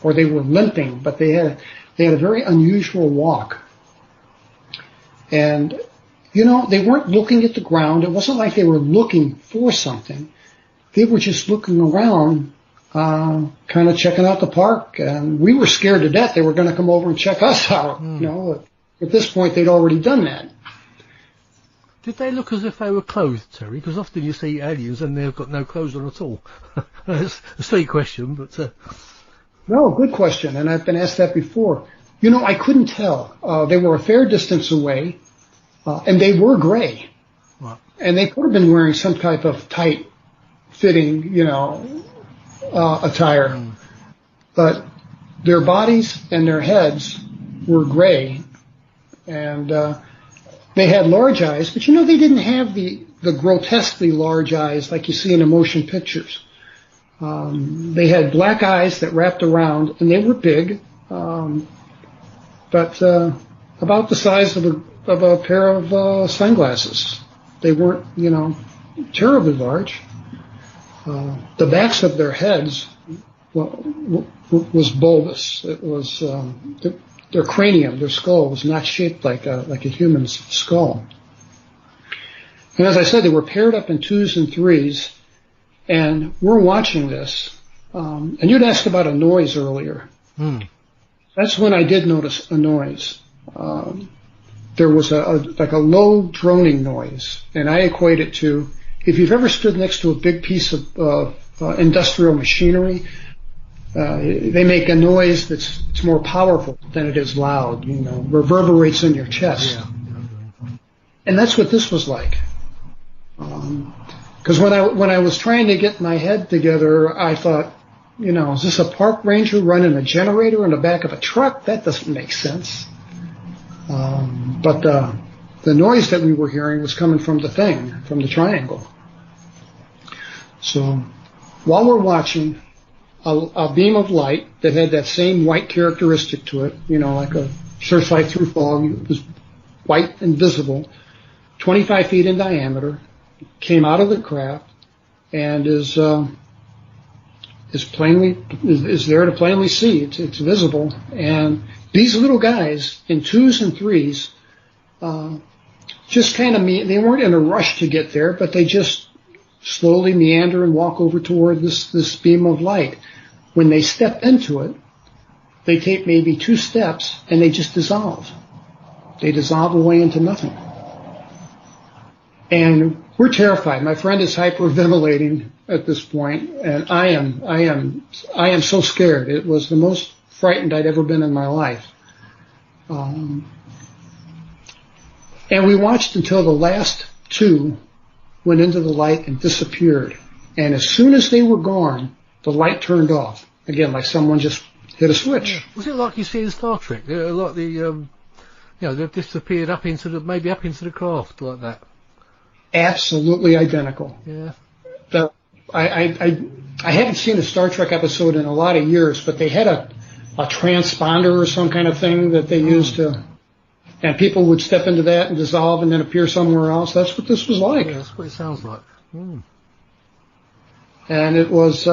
or they were limping, but they had a very unusual walk. And, they weren't looking at the ground. It wasn't like they were looking for something. They were just looking around, kind of checking out the park. And we were scared to death they were going to come over and check us out. At this point, they'd already done that. Did they look as if they were clothed, Terry? Because often you see aliens and they've got no clothes on at all. That's a silly question, but... No, good question, and I've been asked that before. I couldn't tell. They were a fair distance away, and they were gray. and they could have been wearing some type of tight fitting, attire, but their bodies and their heads were gray, and they had large eyes, but they didn't have the grotesquely large eyes like you see in the motion pictures. They had black eyes that wrapped around, and they were big, but about the size of a pair of sunglasses. They weren't, terribly large. The backs of their heads was bulbous. It was their cranium, their skull was not shaped like a human's skull. And as I said, they were paired up in 2s and 3s, and we're watching this. And you'd asked about a noise earlier. That's when I did notice a noise. There was like a low droning noise, and I equate it to, if you've ever stood next to a big piece of industrial machinery, they make a noise it's more powerful than it is loud, reverberates in your chest. Yeah. And that's what this was like. Because when I was trying to get my head together, I thought, is this a park ranger running a generator in the back of a truck? That doesn't make sense. But the noise that we were hearing was coming from the triangle. So while we're watching, a beam of light that had that same white characteristic to it, like a searchlight through fog, it was white and visible, 25 feet in diameter, came out of the craft, and is there to plainly see. It's visible, and these little guys in 2s and 3s, just kind of they weren't in a rush to get there, but they just slowly meander and walk over toward this beam of light. When they step into it, they take maybe 2 steps and they just dissolve. They dissolve away into nothing. And we're terrified. My friend is hyperventilating at this point, and I am so scared. It was the most frightened I'd ever been in my life. And we watched until the last 2 went into the light and disappeared. And as soon as they were gone, the light turned off. Again, like someone just hit a switch. Yeah. Was it like you see in Star Trek? Like they've disappeared up into the craft like that. Absolutely identical. Yeah. I haven't seen a Star Trek episode in a lot of years, but they had a transponder or some kind of thing that they used to, and people would step into that and dissolve and then appear somewhere else. That's what this was like. Yeah, that's what it sounds like. And it was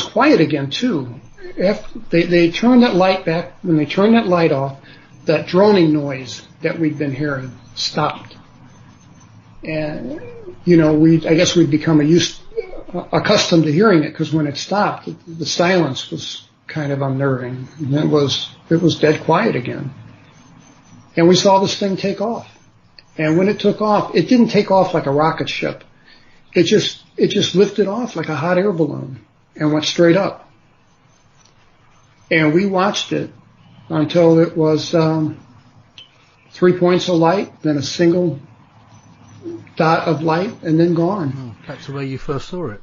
quiet again too. After they turned that light back, when they turned that light off, that droning noise that we'd been hearing stopped. And I guess we'd become accustomed to hearing it, because when it stopped, the silence was kind of unnerving. And it was dead quiet again. And we saw this thing take off. And when it took off, it didn't take off like a rocket ship. It just lifted off like a hot air balloon and went straight up. And we watched it until it was 3 points of light, then a single dot of light, and then gone. That's the way you first saw it.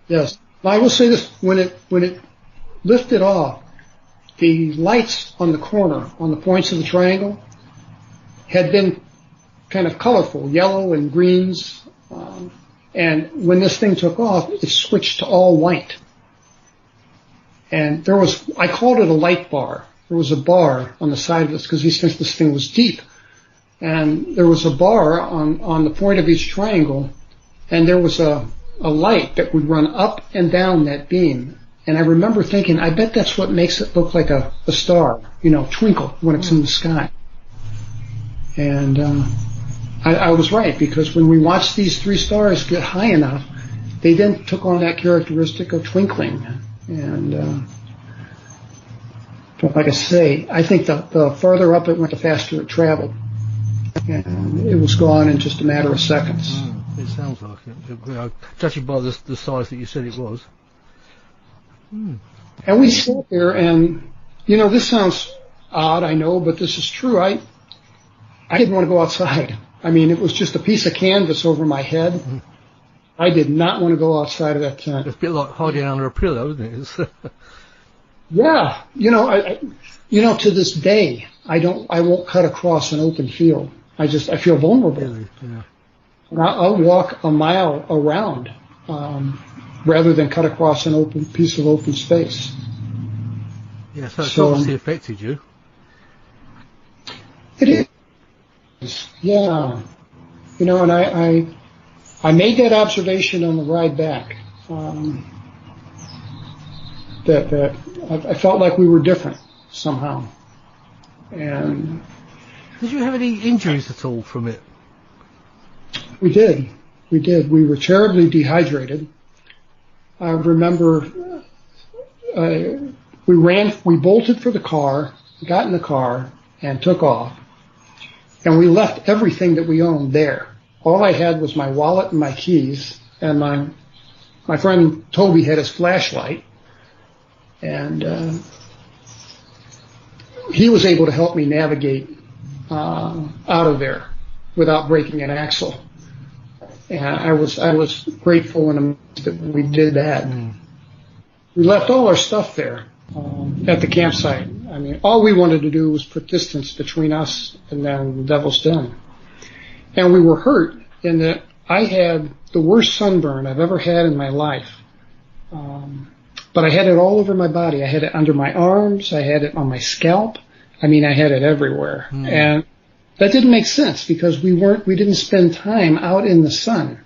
Yes. Now, I will say this: when it lifted off, the lights on the corner, on the points of the triangle, had been kind of colorful, yellow and greens. And when this thing took off, it switched to all white. And I called it a light bar. There was a bar on the side of this, because this thing was deep. And there was a bar on the point of each triangle, and there was a light that would run up and down that beam. And I remember thinking, I bet that's what makes it look like a star, twinkle when it's in the sky. And I was right, because when we watched these 3 stars get high enough, they then took on that characteristic of twinkling. And but like I say, I think the farther up it went, the faster it traveled. And it was gone in just a matter of seconds. It sounds like it. Judging by the size that you said it was. And we sat there, and this sounds odd, I know, but this is true. I didn't want to go outside. I mean, it was just a piece of canvas over my head. Mm-hmm. I did not want to go outside of that tent. It's a bit like hiding under a pillow, isn't it? Yeah, to this day, I won't cut across an open field. I feel vulnerable. Really, yeah. And I'll walk a mile around, rather than cut across an open piece of open space. Yeah, so it's obviously affected you. It is. Yeah. And I made that observation on the ride back. That I felt like we were different somehow. And did you have any injuries at all from it? We did. We were terribly dehydrated. I remember we bolted for the car, got in the car, and took off. And we left everything that we owned there. All I had was my wallet and my keys, and my friend Toby had his flashlight. And he was able to help me navigate out of there without breaking an axle. And I was grateful and amazed that we did that. We left all our stuff there at the campsite. I mean, all we wanted to do was put distance between us and then the Devil's Den. And we were hurt in that I had the worst sunburn I've ever had in my life. But I had it all over my body. I had it under my arms. I had it on my scalp. I mean, I had it everywhere. And that didn't make sense because we didn't spend time out in the sun.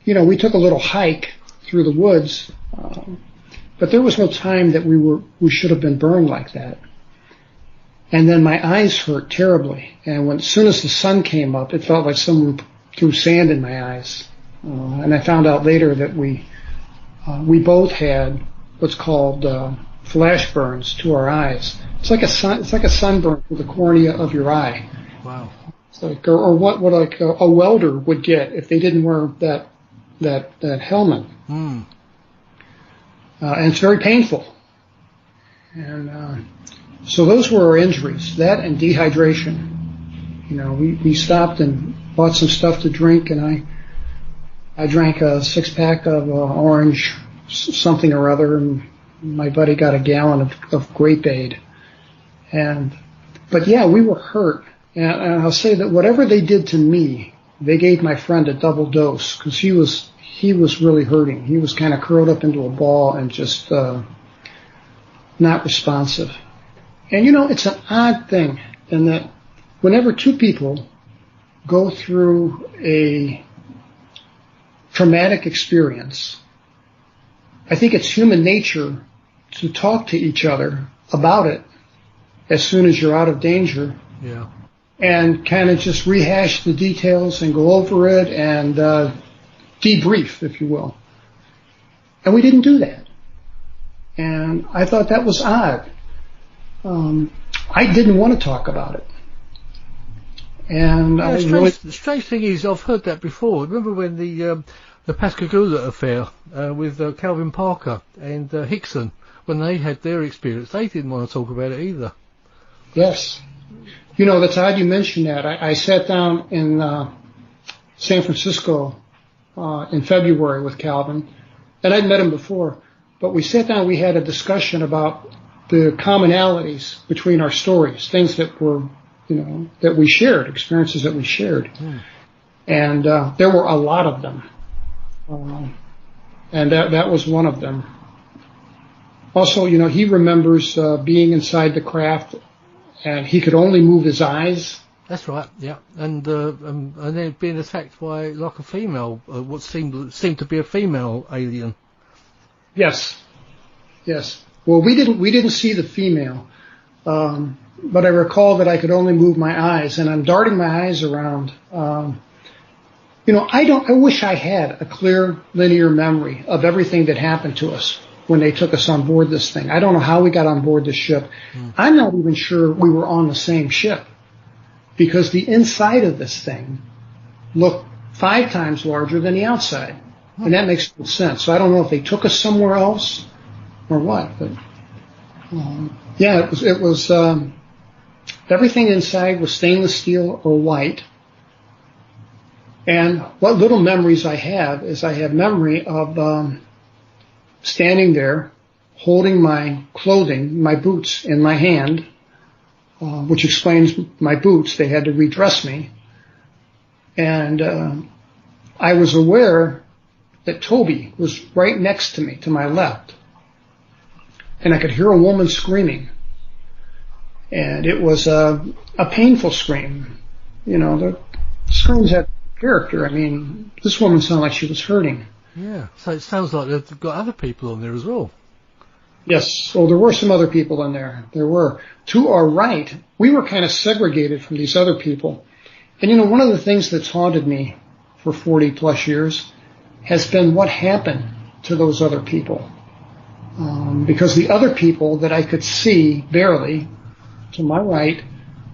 We took a little hike through the woods, but there was no time that we should have been burned like that. And then my eyes hurt terribly. And as soon as the sun came up, it felt like someone threw sand in my eyes. And I found out later that we both had what's called flash burns to our eyes. It's like a sunburn to the cornea of your eye. Wow. It's like, or what like a welder would get if they didn't wear that helmet. And it's very painful. And so those were our injuries, that and dehydration. We stopped and bought some stuff to drink, and I drank a 6-pack of orange something or other, and my buddy got a gallon of grape aid. But yeah, we were hurt. And I'll say that whatever they did to me, they gave my friend a double dose because he was really hurting. He was kind of curled up into a ball and just not responsive. And it's an odd thing in that whenever two people go through a traumatic experience, I think it's human nature to talk to each other about it as soon as you're out of danger. Yeah. And kind of just rehash the details and go over it and debrief, if you will. And we didn't do that. And I thought that was odd. I didn't want to talk about it. And the strange thing is, I've heard that before. Remember when the Pascagoula affair with Calvin Parker and Hickson, when they had their experience, they didn't want to talk about it either. Yes. That's odd you mentioned that. I sat down in San Francisco in February with Calvin, and I'd met him before, but we sat down, we had a discussion about the commonalities between our stories, things that were, that we shared, experiences that we shared. And there were a lot of them. And that was one of them. Also, he remembers being inside the craft, and he could only move his eyes. That's right, yeah. And then being attacked by like a female, what seemed to be a female alien. Yes. Well, we didn't see the female, but I recall that I could only move my eyes, and I'm darting my eyes around. I wish I had a clear linear memory of everything that happened to us when they took us on board this thing. I don't know how we got on board this ship. I'm not even sure we were on the same ship because the inside of this thing looked 5 times larger than the outside. And that makes no sense. So I don't know if they took us somewhere else or what. But it was everything inside was stainless steel or white. And what little memories I have is I have memory of standing there, holding my clothing, my boots in my hand, which explains my boots. They had to redress me. And I was aware that Toby was right next to me, to my left. And I could hear a woman screaming. And it was a painful scream. You know, the screams had character. I mean, this woman sounded like she was hurting. Yeah, so it sounds like they've got other people on there as well. Yes, well, there were some other people in there. There were. To our right, we were kind of segregated from these other people. And, you know, one of the things that's haunted me for 40 plus years has been what happened to those other people. Because the other people that I could see barely, to my right,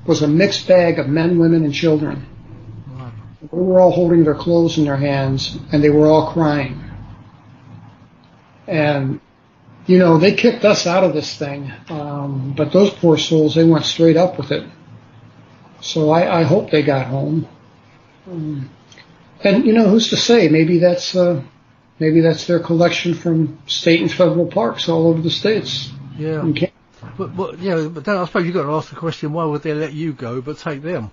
was a mixed bag of men, women, and children. Wow. They were all holding their clothes in their hands, and they were all crying. And, you know, they kicked us out of this thing, but those poor souls, they went straight up with it. So I hope they got home. And, you know, who's to say? Maybe that's their collection from state and federal parks all over the states. Yeah. But then I suppose you've got to ask the question, why would they let you go but take them?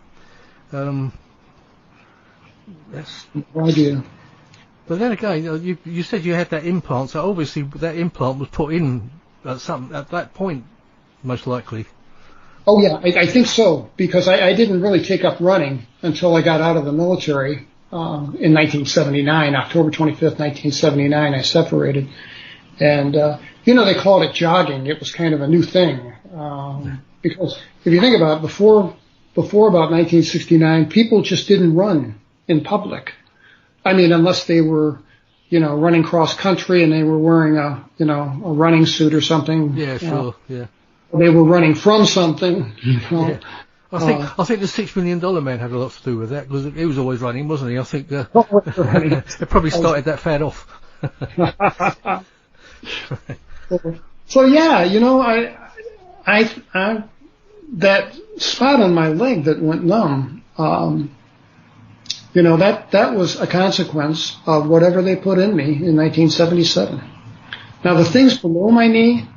That's no idea. But then again, you said you had that implant, so obviously that implant was put in at that point, most likely. Oh yeah, I think so, because I didn't really take up running until I got out of the military in 1979, October 25th, 1979. I separated, and you know, they called it jogging. It was kind of a new thing because if you think about it, before about 1969, people just didn't run in public. I mean, unless they were, you know, running cross country and they were wearing a running suit or something. Yeah, sure, yeah. They were running from something. You know. Yeah. I think the $6 Million Man had a lot to do with that, because he was always running, wasn't he? I think it probably started that fad off. So yeah, you know, I that spot on my leg that went numb, you know, that was a consequence of whatever they put in me in 1977. Now the things below my knee,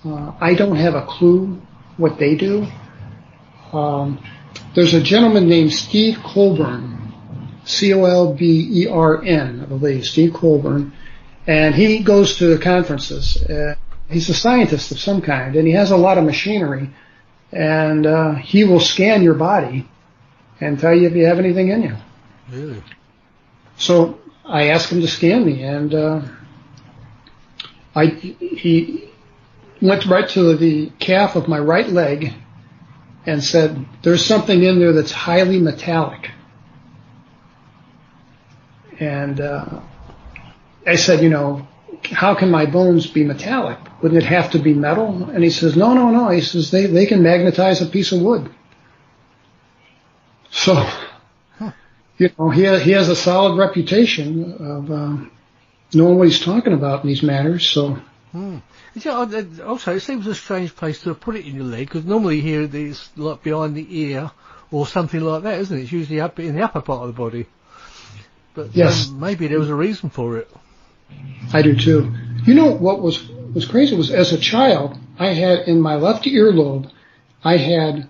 I don't have a clue what they do. There's a gentleman named Steve Colburn, Colbern, I believe, Steve Colburn, and he goes to conferences. He's a scientist of some kind, and he has a lot of machinery, and he will scan your body and tell you if you have anything in you. Really? So I asked him to scan me, and he went right to the calf of my right leg and said, "There's something in there that's highly metallic." And I said, you know, how can my bones be metallic? Wouldn't it have to be metal? And he says, no. He says, they can magnetize a piece of wood. So, you know, he has a solid reputation of knowing what he's talking about in these matters. So. Also, it seems a strange place to put it in your leg, because normally here it's like behind the ear or something like that, isn't it? It's usually up in the upper part of the body. But yes, maybe there was a reason for it. I do too. You know what was crazy was, as a child, I had in my left earlobe, I had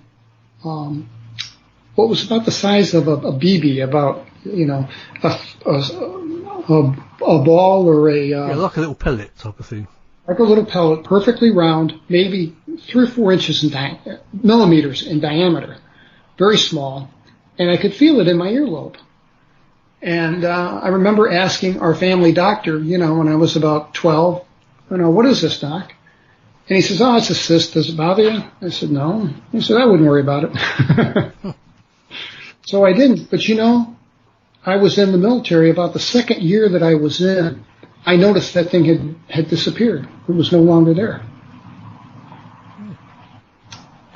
what was about the size of a BB, about, you know, a ball or a like a little pellet type of thing. Like a little pellet, perfectly round, maybe 3 or 4 inches millimeters in diameter, very small, and I could feel it in my earlobe. And I remember asking our family doctor, you know, when I was about 12, you know, what is this, doc? And he says, oh, it's a cyst. Does it bother you? I said, no. He said, I wouldn't worry about it. So I didn't. But, you know, I was in the military about the second year that I was in. I noticed that thing had disappeared. It was no longer there.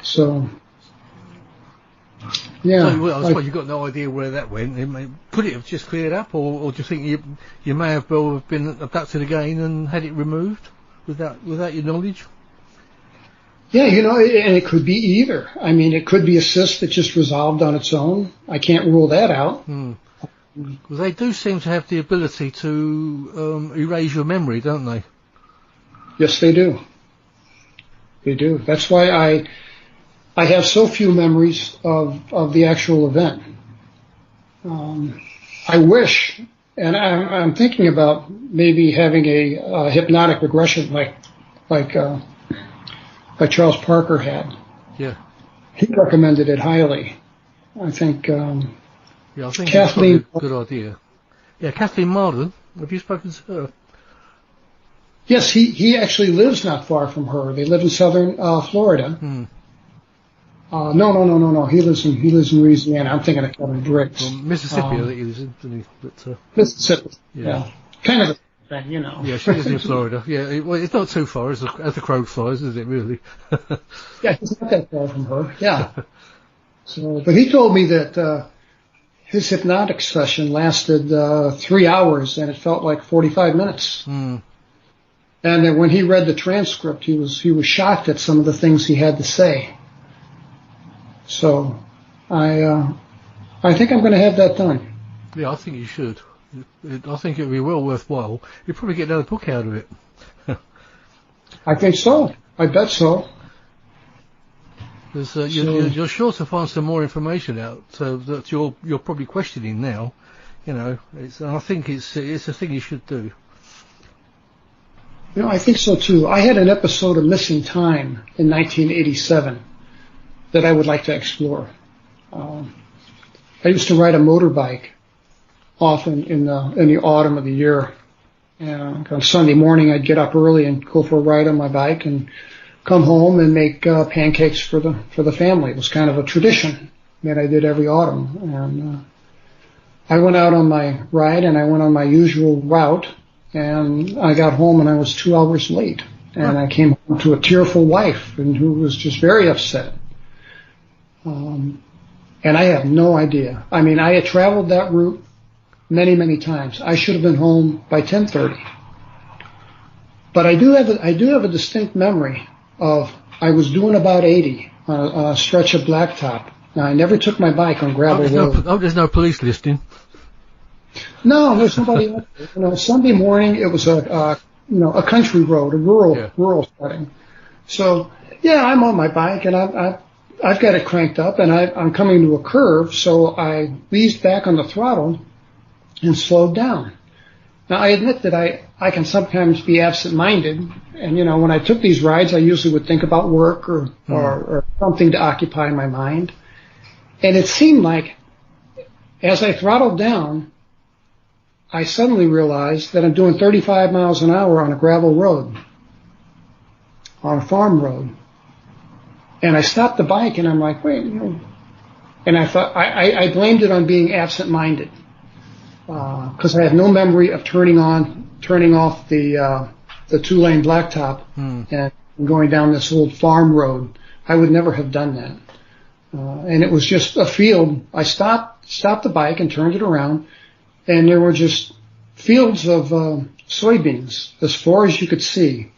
So, yeah. So, well, I suppose you've got no idea where that went. Could it have just cleared up, or do you think you may have well been abducted again and had it removed without your knowledge? Yeah, you know, and it could be either. I mean, it could be a cyst that just resolved on its own. I can't rule that out. Because they do seem to have the ability to erase your memory, don't they? Yes, they do. They do. That's why I have so few memories of the actual event. I wish, and I'm thinking about maybe having a hypnotic regression like Charles Parker had. Yeah. He recommended it highly. I think. Yeah, I think Kathleen, it's probably a good idea. Yeah, Kathleen Marden. Have you spoken to her? yes, he actually lives not far from her. They live in southern Florida. Hmm. No. He lives in Louisiana. I'm thinking of Kevin Briggs. Well, Mississippi, I think he lives in, doesn't he? But, Mississippi. yeah. Kind of a thing, you know. Yeah, she lives in Florida. Yeah, well, it's not too far as the crow flies, is it, really? Yeah, he's not that far from her. Yeah. So, but he told me that his hypnotic session lasted 3 hours, and it felt like 45 minutes. Mm. And that when he read the transcript, he was shocked at some of the things he had to say. So, I think I'm going to have that done. Yeah, I think you should. I think it would be well worthwhile. You'd probably get another book out of it. I think so. I bet so. Because you're sure to find some more information out that you're probably questioning now. You know, I think it's a thing you should do. You know, I think so too. I had an episode of Missing Time in 1987 that I would like to explore. I used to ride a motorbike often in the autumn of the year. And on Sunday morning, I'd get up early and go for a ride on my bike and come home and make pancakes for the family. It was kind of a tradition that I did every autumn. And I went out on my ride and I went on my usual route, and I got home and I was 2 hours late. And I came home to a tearful wife and who was just very upset. And I have no idea. I mean, I had traveled that route many, many times. I should have been home by 10:30. But I do have a distinct memory of I was doing about 80 on a stretch of blacktop. Now, I never took my bike on gravel road. There's no police listening. No, there's nobody else. You know, Sunday morning it was a country road, a rural setting. So yeah, I'm on my bike and I've got it cranked up and I'm coming to a curve, so I eased back on the throttle and slowed down. Now, I admit that I can sometimes be absent-minded, and, you know, when I took these rides, I usually would think about work or something to occupy my mind. And it seemed like, as I throttled down, I suddenly realized that I'm doing 35 miles an hour on a gravel road, on a farm road. And I stopped the bike, and I'm like, wait, you know. And I thought, I blamed it on being absent-minded. Because I have no memory of turning off the 2-lane blacktop and going down this old farm road. I would never have done that. And it was just a field. I stopped the bike and turned it around, and there were just fields of soybeans as far as you could see.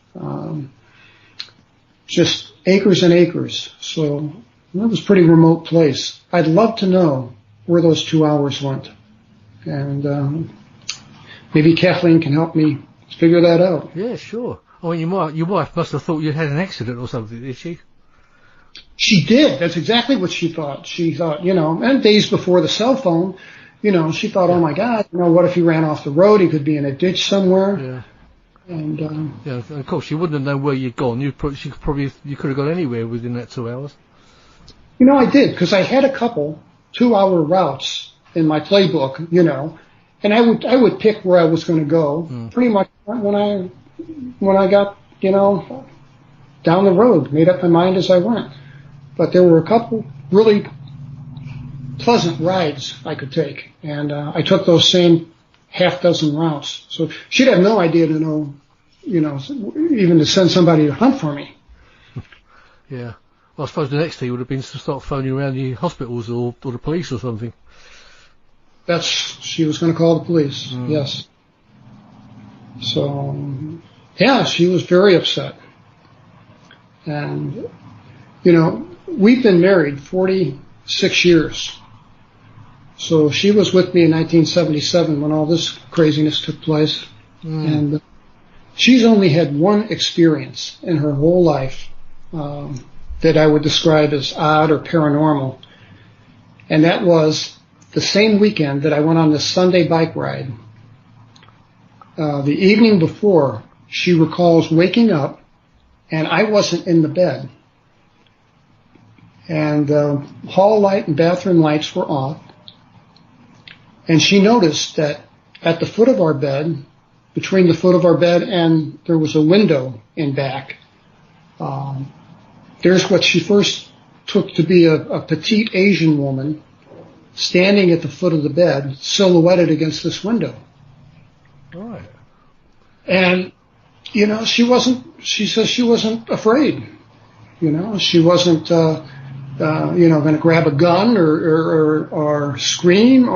Just acres and acres. So it was a pretty remote place. I'd love to know where those 2 hours went. And maybe Kathleen can help me figure that out. Yeah, sure. Oh, your wife must have thought you had an accident or something, did she? She did. That's exactly what she thought. She thought, you know, and days before the cell phone, you know, she thought, oh my God, you know, what if he ran off the road? He could be in a ditch somewhere. Yeah. And yeah, of course, you wouldn't have known where you'd gone. You could have gone anywhere within that 2 hours. You know, I did, because I had a couple 2-hour routes in my playbook, you know, and I would pick where I was going to go pretty much when I got, you know, down the road, made up my mind as I went. But there were a couple really pleasant rides I could take, and I took those same half dozen routes. So she'd have no idea to know, you know, even to send somebody to hunt for me. Yeah. Well, I suppose the next thing would have been to start phoning around the hospitals or the police or something. She was going to call the police, yes. So, yeah, she was very upset. And, you know, we've been married 46 years. So she was with me in 1977 when all this craziness took place. And she's only had one experience in her whole life that I would describe as odd or paranormal. And that was the same weekend that I went on this Sunday bike ride. The evening before, she recalls waking up, and I wasn't in the bed. And hall light and bathroom lights were off. And she noticed that at the foot of our bed, between the foot of our bed and there was a window in back, there's what she first took to be a petite Asian woman standing at the foot of the bed, silhouetted against this window. Right. And, you know, she says she wasn't afraid. You know, she wasn't, going to grab a gun or scream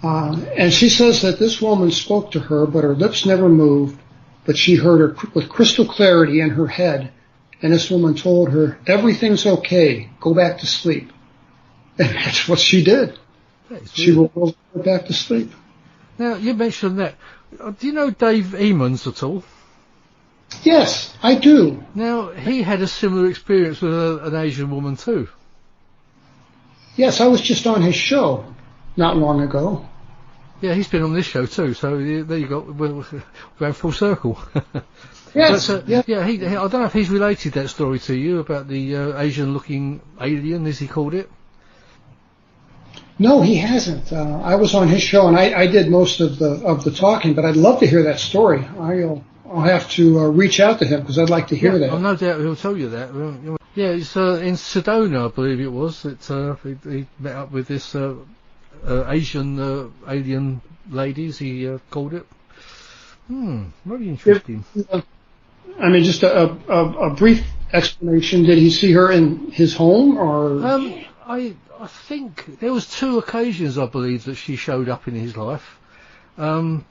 and she says that this woman spoke to her, but her lips never moved, but she heard her with crystal clarity in her head. And this woman told her, everything's okay, go back to sleep. And that's what she did. She will go back to sleep. Now, you mentioned that. Do you know Dave Emmons at all? Yes, I do. Now, he had a similar experience with an Asian woman too. Yes, I was just on his show not long ago. Yeah, he's been on this show too, so there you go, we're going full circle. Yes, but, I don't know if he's related that story to you about the Asian-looking alien, as he called it. No, he hasn't. I was on his show, and I did most of the talking, but I'd love to hear that story. I'll have to reach out to him, because I'd like to hear that. No doubt he'll tell you that. Yeah, it's in Sedona, I believe it was, that he met up with this Asian alien ladies, he called it. Very interesting. I mean, just a brief explanation. Did he see her in his home, or? I think there was 2 occasions, I believe, that she showed up in his life. I'm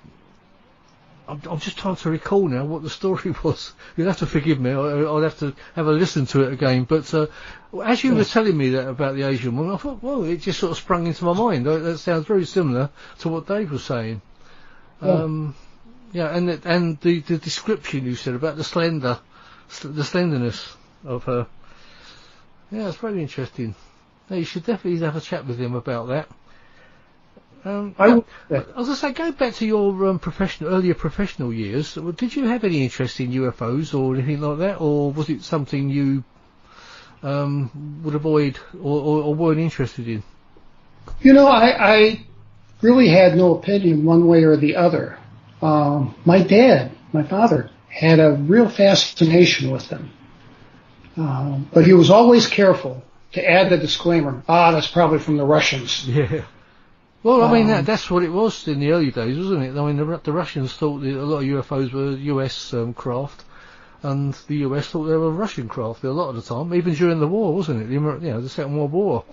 just trying to recall now what the story was. You'll have to forgive me. I'll have to have a listen to it again. But as you were telling me that about the Asian woman, I thought, well, it just sort of sprung into my mind. That sounds very similar to what Dave was saying. And the description you said about the slenderness of her. Yeah, it's very interesting. No, you should definitely have a chat with him about that. I was going to say, going back to your earlier professional years, did you have any interest in UFOs or anything like that, or was it something you would avoid or weren't interested in? You know, I really had no opinion one way or the other. My father, had a real fascination with them, but he was always careful to add the disclaimer, that's probably from the Russians. Yeah. Well, I mean, that's what it was in the early days, wasn't it? I mean, the Russians thought that a lot of UFOs were US craft, and the US thought they were Russian craft a lot of the time, even during the war, wasn't it? The Second World War.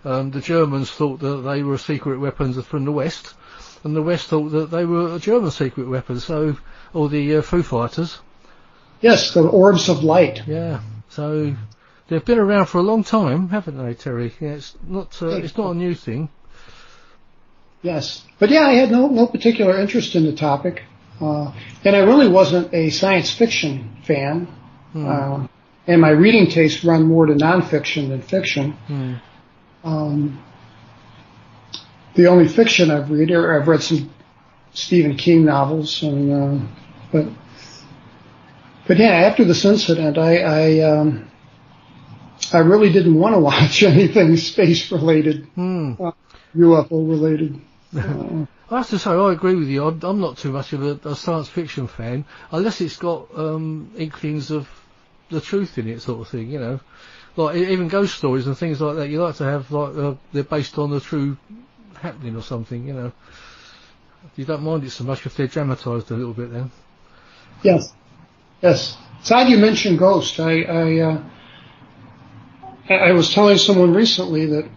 The Germans thought that they were secret weapons from the West, and the West thought that they were German secret weapons, or the Foo Fighters. Yes, the orbs of light. Yeah, so they've been around for a long time, haven't they, Terry? Yeah, it's not a new thing. Yes, but yeah, I had no particular interest in the topic, and I really wasn't a science fiction fan, and my reading tastes run more to nonfiction than fiction. The only fiction I've read some Stephen King novels, and but yeah, after this incident, I really didn't want to watch anything space related, UFO related. I have to say, I agree with you. I'm not too much of a science fiction fan, unless it's got inklings of the truth in it, sort of thing, you know. Like even ghost stories and things like that, you like to have they're based on a true happening or something, you know. You don't mind it so much if they're dramatised a little bit then. Yes. It's odd you mentioned ghosts. I was telling someone recently that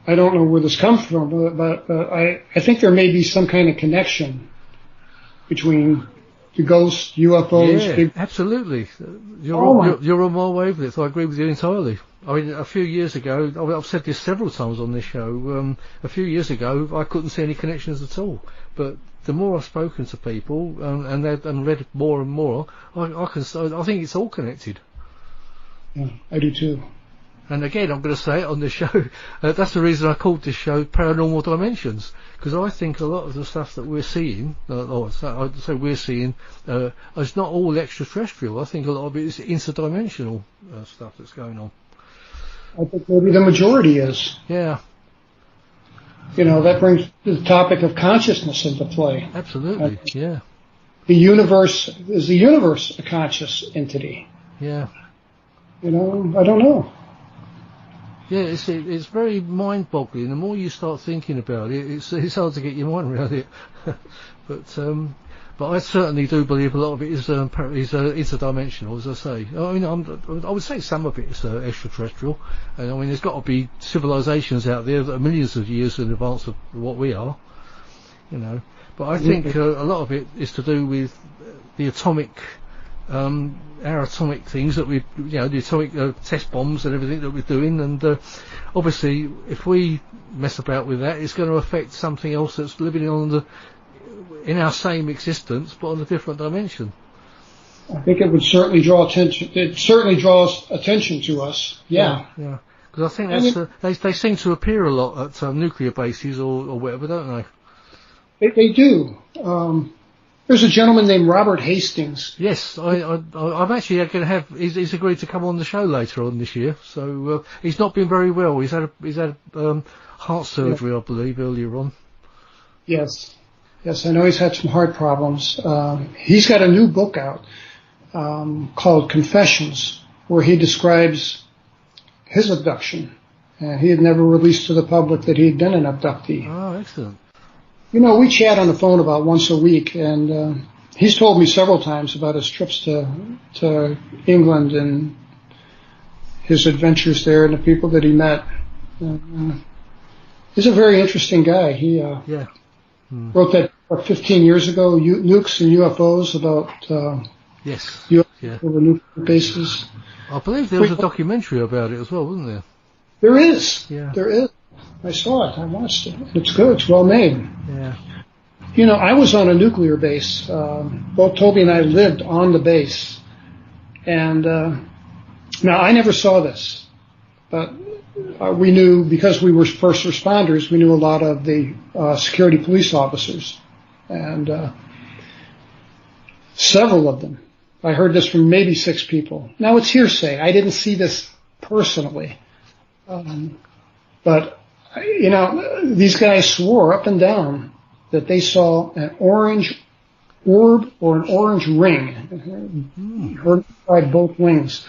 I don't know where this comes from, but I think there may be some kind of connection between the ghosts, UFOs. Yeah, absolutely. You're on my wavelength. I agree with you entirely. I mean, a few years ago, I've said this several times on this show. A few years ago, I couldn't see any connections at all. But the more I've spoken to people and read more and more, I think it's all connected. Yeah, I do too. And again, I'm going to say it on this show. That's the reason I called this show Paranormal Dimensions, because I think a lot of the stuff that we're seeing, I'd say we're seeing, is not all extraterrestrial. I think a lot of it is interdimensional stuff that's going on. I think maybe the majority is. Yeah. That brings the topic of consciousness into play. Absolutely, yeah. Is the universe a conscious entity? Yeah. I don't know. Yeah, it's very mind-boggling. The more you start thinking about it, it's hard to get your mind around it. But I certainly do believe a lot of it is interdimensional, as I say. I mean, I would say some of it is extraterrestrial. And I mean, there's got to be civilizations out there that are millions of years in advance of what we are. But I think a lot of it is to do with the atomic. Our atomic things that the atomic test bombs and everything that we're doing, and obviously if we mess about with that, it's going to affect something else that's living in our same existence but on a different dimension. I think it would certainly draw attention. It certainly draws attention to us. Yeah. Because I think they seem to appear a lot at nuclear bases or whatever, don't they? They do. There's a gentleman named Robert Hastings. Yes, I'm actually going to have. He's agreed to come on the show later on this year. So he's not been very well. He's had heart surgery, I believe, earlier on. Yes, I know he's had some heart problems. He's got a new book out called Confessions, where he describes his abduction, and he had never released to the public that he had been an abductee. Oh, excellent. We chat on the phone about once a week, and he's told me several times about his trips to England and his adventures there and the people that he met. He's a very interesting guy. He wrote that 15 years ago, Nukes and UFOs, about UFOs over nuclear bases. I believe there was a documentary about it as well, wasn't there? There is. Yeah. There is. I saw it. I watched it. It's good. It's well made. Yeah. I was on a nuclear base. Both Toby and I lived on the base. And now I never saw this, but we knew, because we were first responders, we knew a lot of the security police officers. And several of them. I heard this from maybe 6 people. Now it's hearsay. I didn't see this personally. But these guys swore up and down that they saw an orange orb or an orange ring, heard by both ways,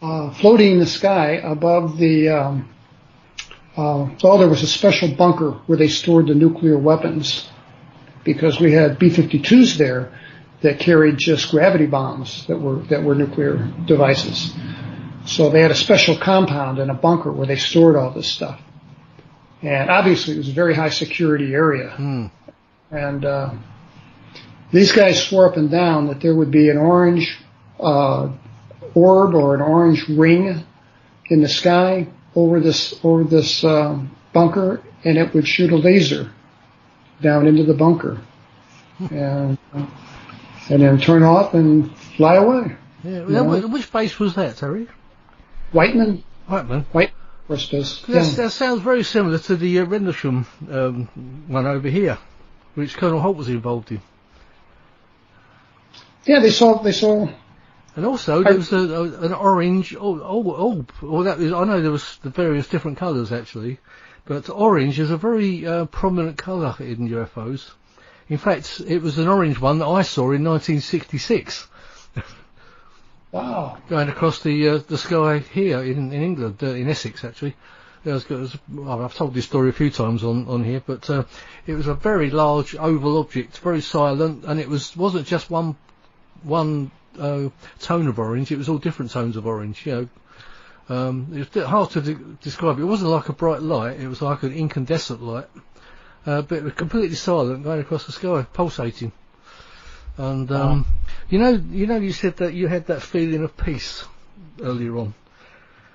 floating in the sky above the, there was a special bunker where they stored the nuclear weapons, because we had B-52s there that carried just gravity bombs that were nuclear devices. So they had a special compound and a bunker where they stored all this stuff. And obviously it was a very high security area. And these guys swore up and down that there would be an orange orb or an orange ring in the sky over this bunker, and it would shoot a laser down into the bunker. And then turn off and fly away. Yeah. Which base was that, Terry? Whiteman. That sounds very similar to the Rendlesham one over here, which Colonel Holt was involved in. Yeah, they saw. And also there was an orange. I know there was the various different colours actually, but orange is a very prominent colour in UFOs. In fact, it was an orange one that I saw in 1966. Wow. Going across the sky here in England, in Essex actually. I've told this story a few times on here, but it was a very large oval object, very silent, and it wasn't just one tone of orange. It was all different tones of orange. It was hard to describe. It wasn't like a bright light. It was like an incandescent light, but it was completely silent, going across the sky, pulsating. And you said that you had that feeling of peace earlier on.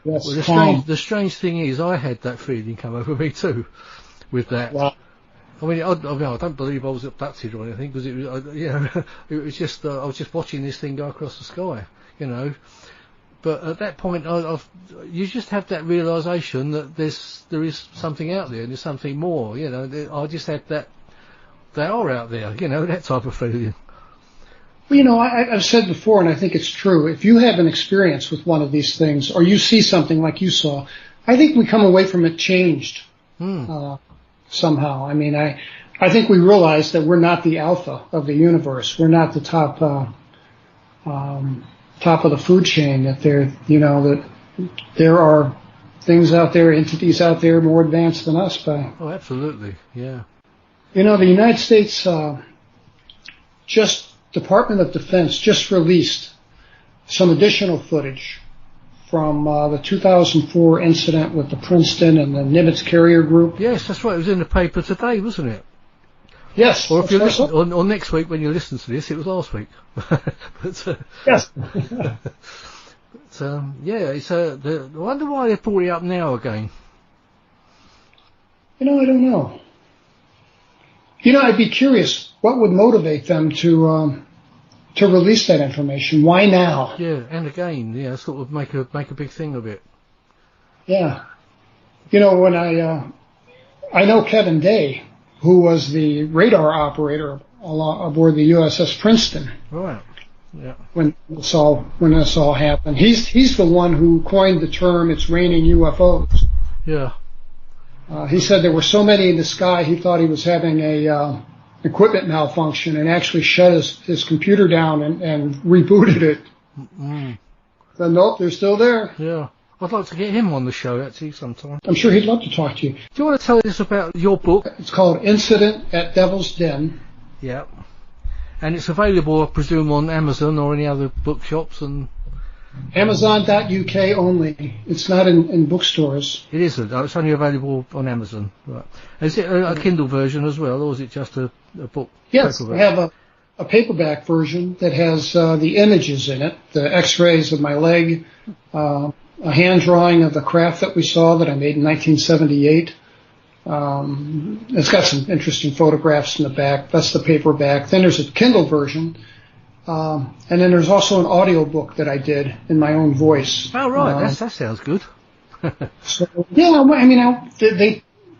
Yes, well, the strange thing is, I had that feeling come over me too, with that. Wow. I mean, I don't believe I was abducted or anything, because it was, it was just I was just watching this thing go across the sky, But at that point, you just have that realisation that there is something out there, and there's something more. I just had that they are out there, that type of feeling. Well, I've said before, and I think it's true, if you have an experience with one of these things, or you see something like you saw, I think we come away from it changed somehow. I mean, I think we realize that we're not the alpha of the universe. We're not the top of the food chain, that that there are things out there, entities out there more advanced than us by. Oh, absolutely, yeah. The United States, Department of Defense just released some additional footage from the 2004 incident with the Princeton and the Nimitz carrier group. Yes, that's right. It was in the paper today, wasn't it? Yes. Or if you listen, or next week when you listen to this, it was last week. Yes. I wonder why they brought it up now again. I don't know. I'd be curious, what would motivate them to release that information? Why now? Yeah, and again, sort of make a big thing of it. Yeah. When I know Kevin Day, who was the radar operator aboard the USS Princeton. Right. Yeah. When this all happened, he's the one who coined the term "it's raining UFOs." Yeah. He said there were so many in the sky, he thought he was having a equipment malfunction, and actually shut his computer down and rebooted it. Mm. But nope, they're still there. Yeah. I'd like to get him on the show, actually, sometime. I'm sure he'd love to talk to you. Do you want to tell us about your book? It's called Incident at Devil's Den. Yeah. And it's available, I presume, on Amazon or any other bookshops and... Amazon.uk only. It's not in bookstores. It isn't. It's only available on Amazon. Right. Is it a Kindle version as well, or is it just a book? Yes, paperback? I have a paperback version that has the images in it, the x-rays of my leg, a hand drawing of the craft that we saw that I made in 1978. It's got some interesting photographs in the back. That's the paperback. Then there's a Kindle version. And then there's also an audio book that I did in my own voice. Oh, right. That sounds good. So, yeah, I mean,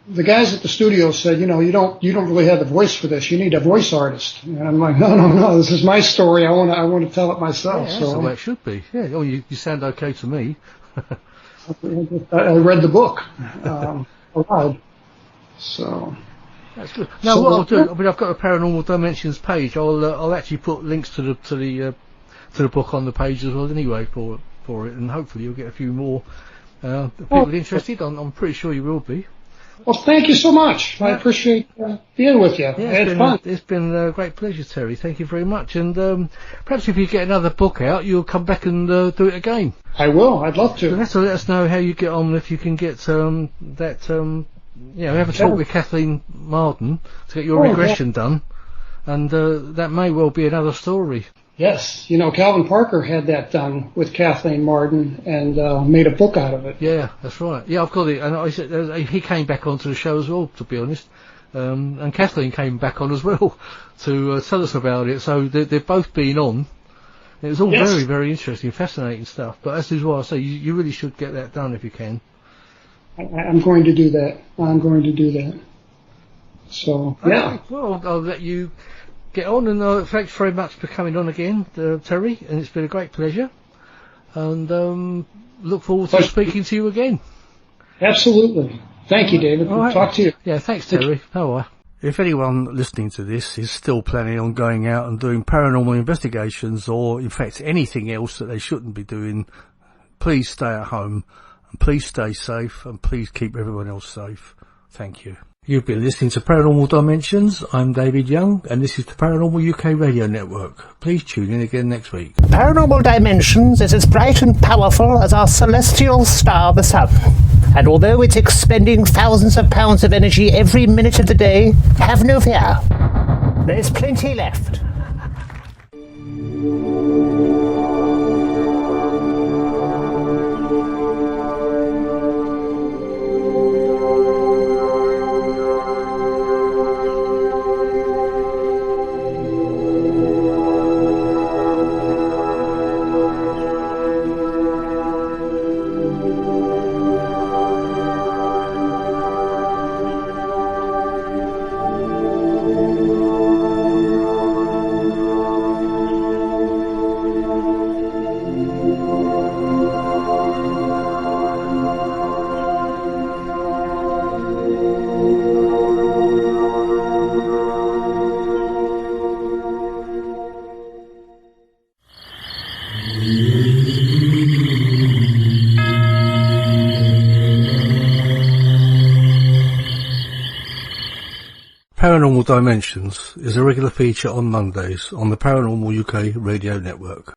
the guys at the studio said, you don't really have the voice for this. You need a voice artist. And I'm like, no. This is my story. I want to tell it myself. Yeah, that's the way it should be. Yeah. Oh, you sound okay to me. I read the book aloud. So. That's good. Now, what I'll do, I've got a Paranormal Dimensions page. I'll actually put links to the book on the page as well, anyway, for it, and hopefully you'll get a few more people interested. I'm pretty sure you will be. Well, thank you so much. I appreciate being with you. Yeah, it's been a great pleasure, Terry. Thank you very much. And perhaps if you get another book out, you'll come back and do it again. I will. I'd love to. Let us know how you get on, if you can get we have a talk with Kathleen Marden to get your regression done, and that may well be another story. Yes, Calvin Parker had that done with Kathleen Marden and made a book out of it. Yeah, that's right. Yeah, I've got it. And he came back onto the show as well, to be honest. And Kathleen came back on as well to tell us about it. So they've both been on. It was all very, very interesting, fascinating stuff. But as is what I say, you really should get that done if you can. I'm going to do that. So, yeah. Okay, well, I'll let you get on, and thanks very much for coming on again, Terry, and it's been a great pleasure. And look forward to speaking to you again. Absolutely. Thank you, David. Right. Talk to you. Yeah, thanks, Terry. Bye. If anyone listening to this is still planning on going out and doing paranormal investigations, or in fact anything else that they shouldn't be doing, please stay at home. And please stay safe, and please keep everyone else safe. Thank you. You've been listening to Paranormal Dimensions. I'm David Young, and this is the Paranormal UK Radio Network. Please tune in again next week. Paranormal Dimensions is as bright and powerful as our celestial star, the sun. And although it's expending thousands of pounds of energy every minute of the day, have no fear. There's plenty left. Paranormal Dimensions is a regular feature on Mondays on the Paranormal UK radio network.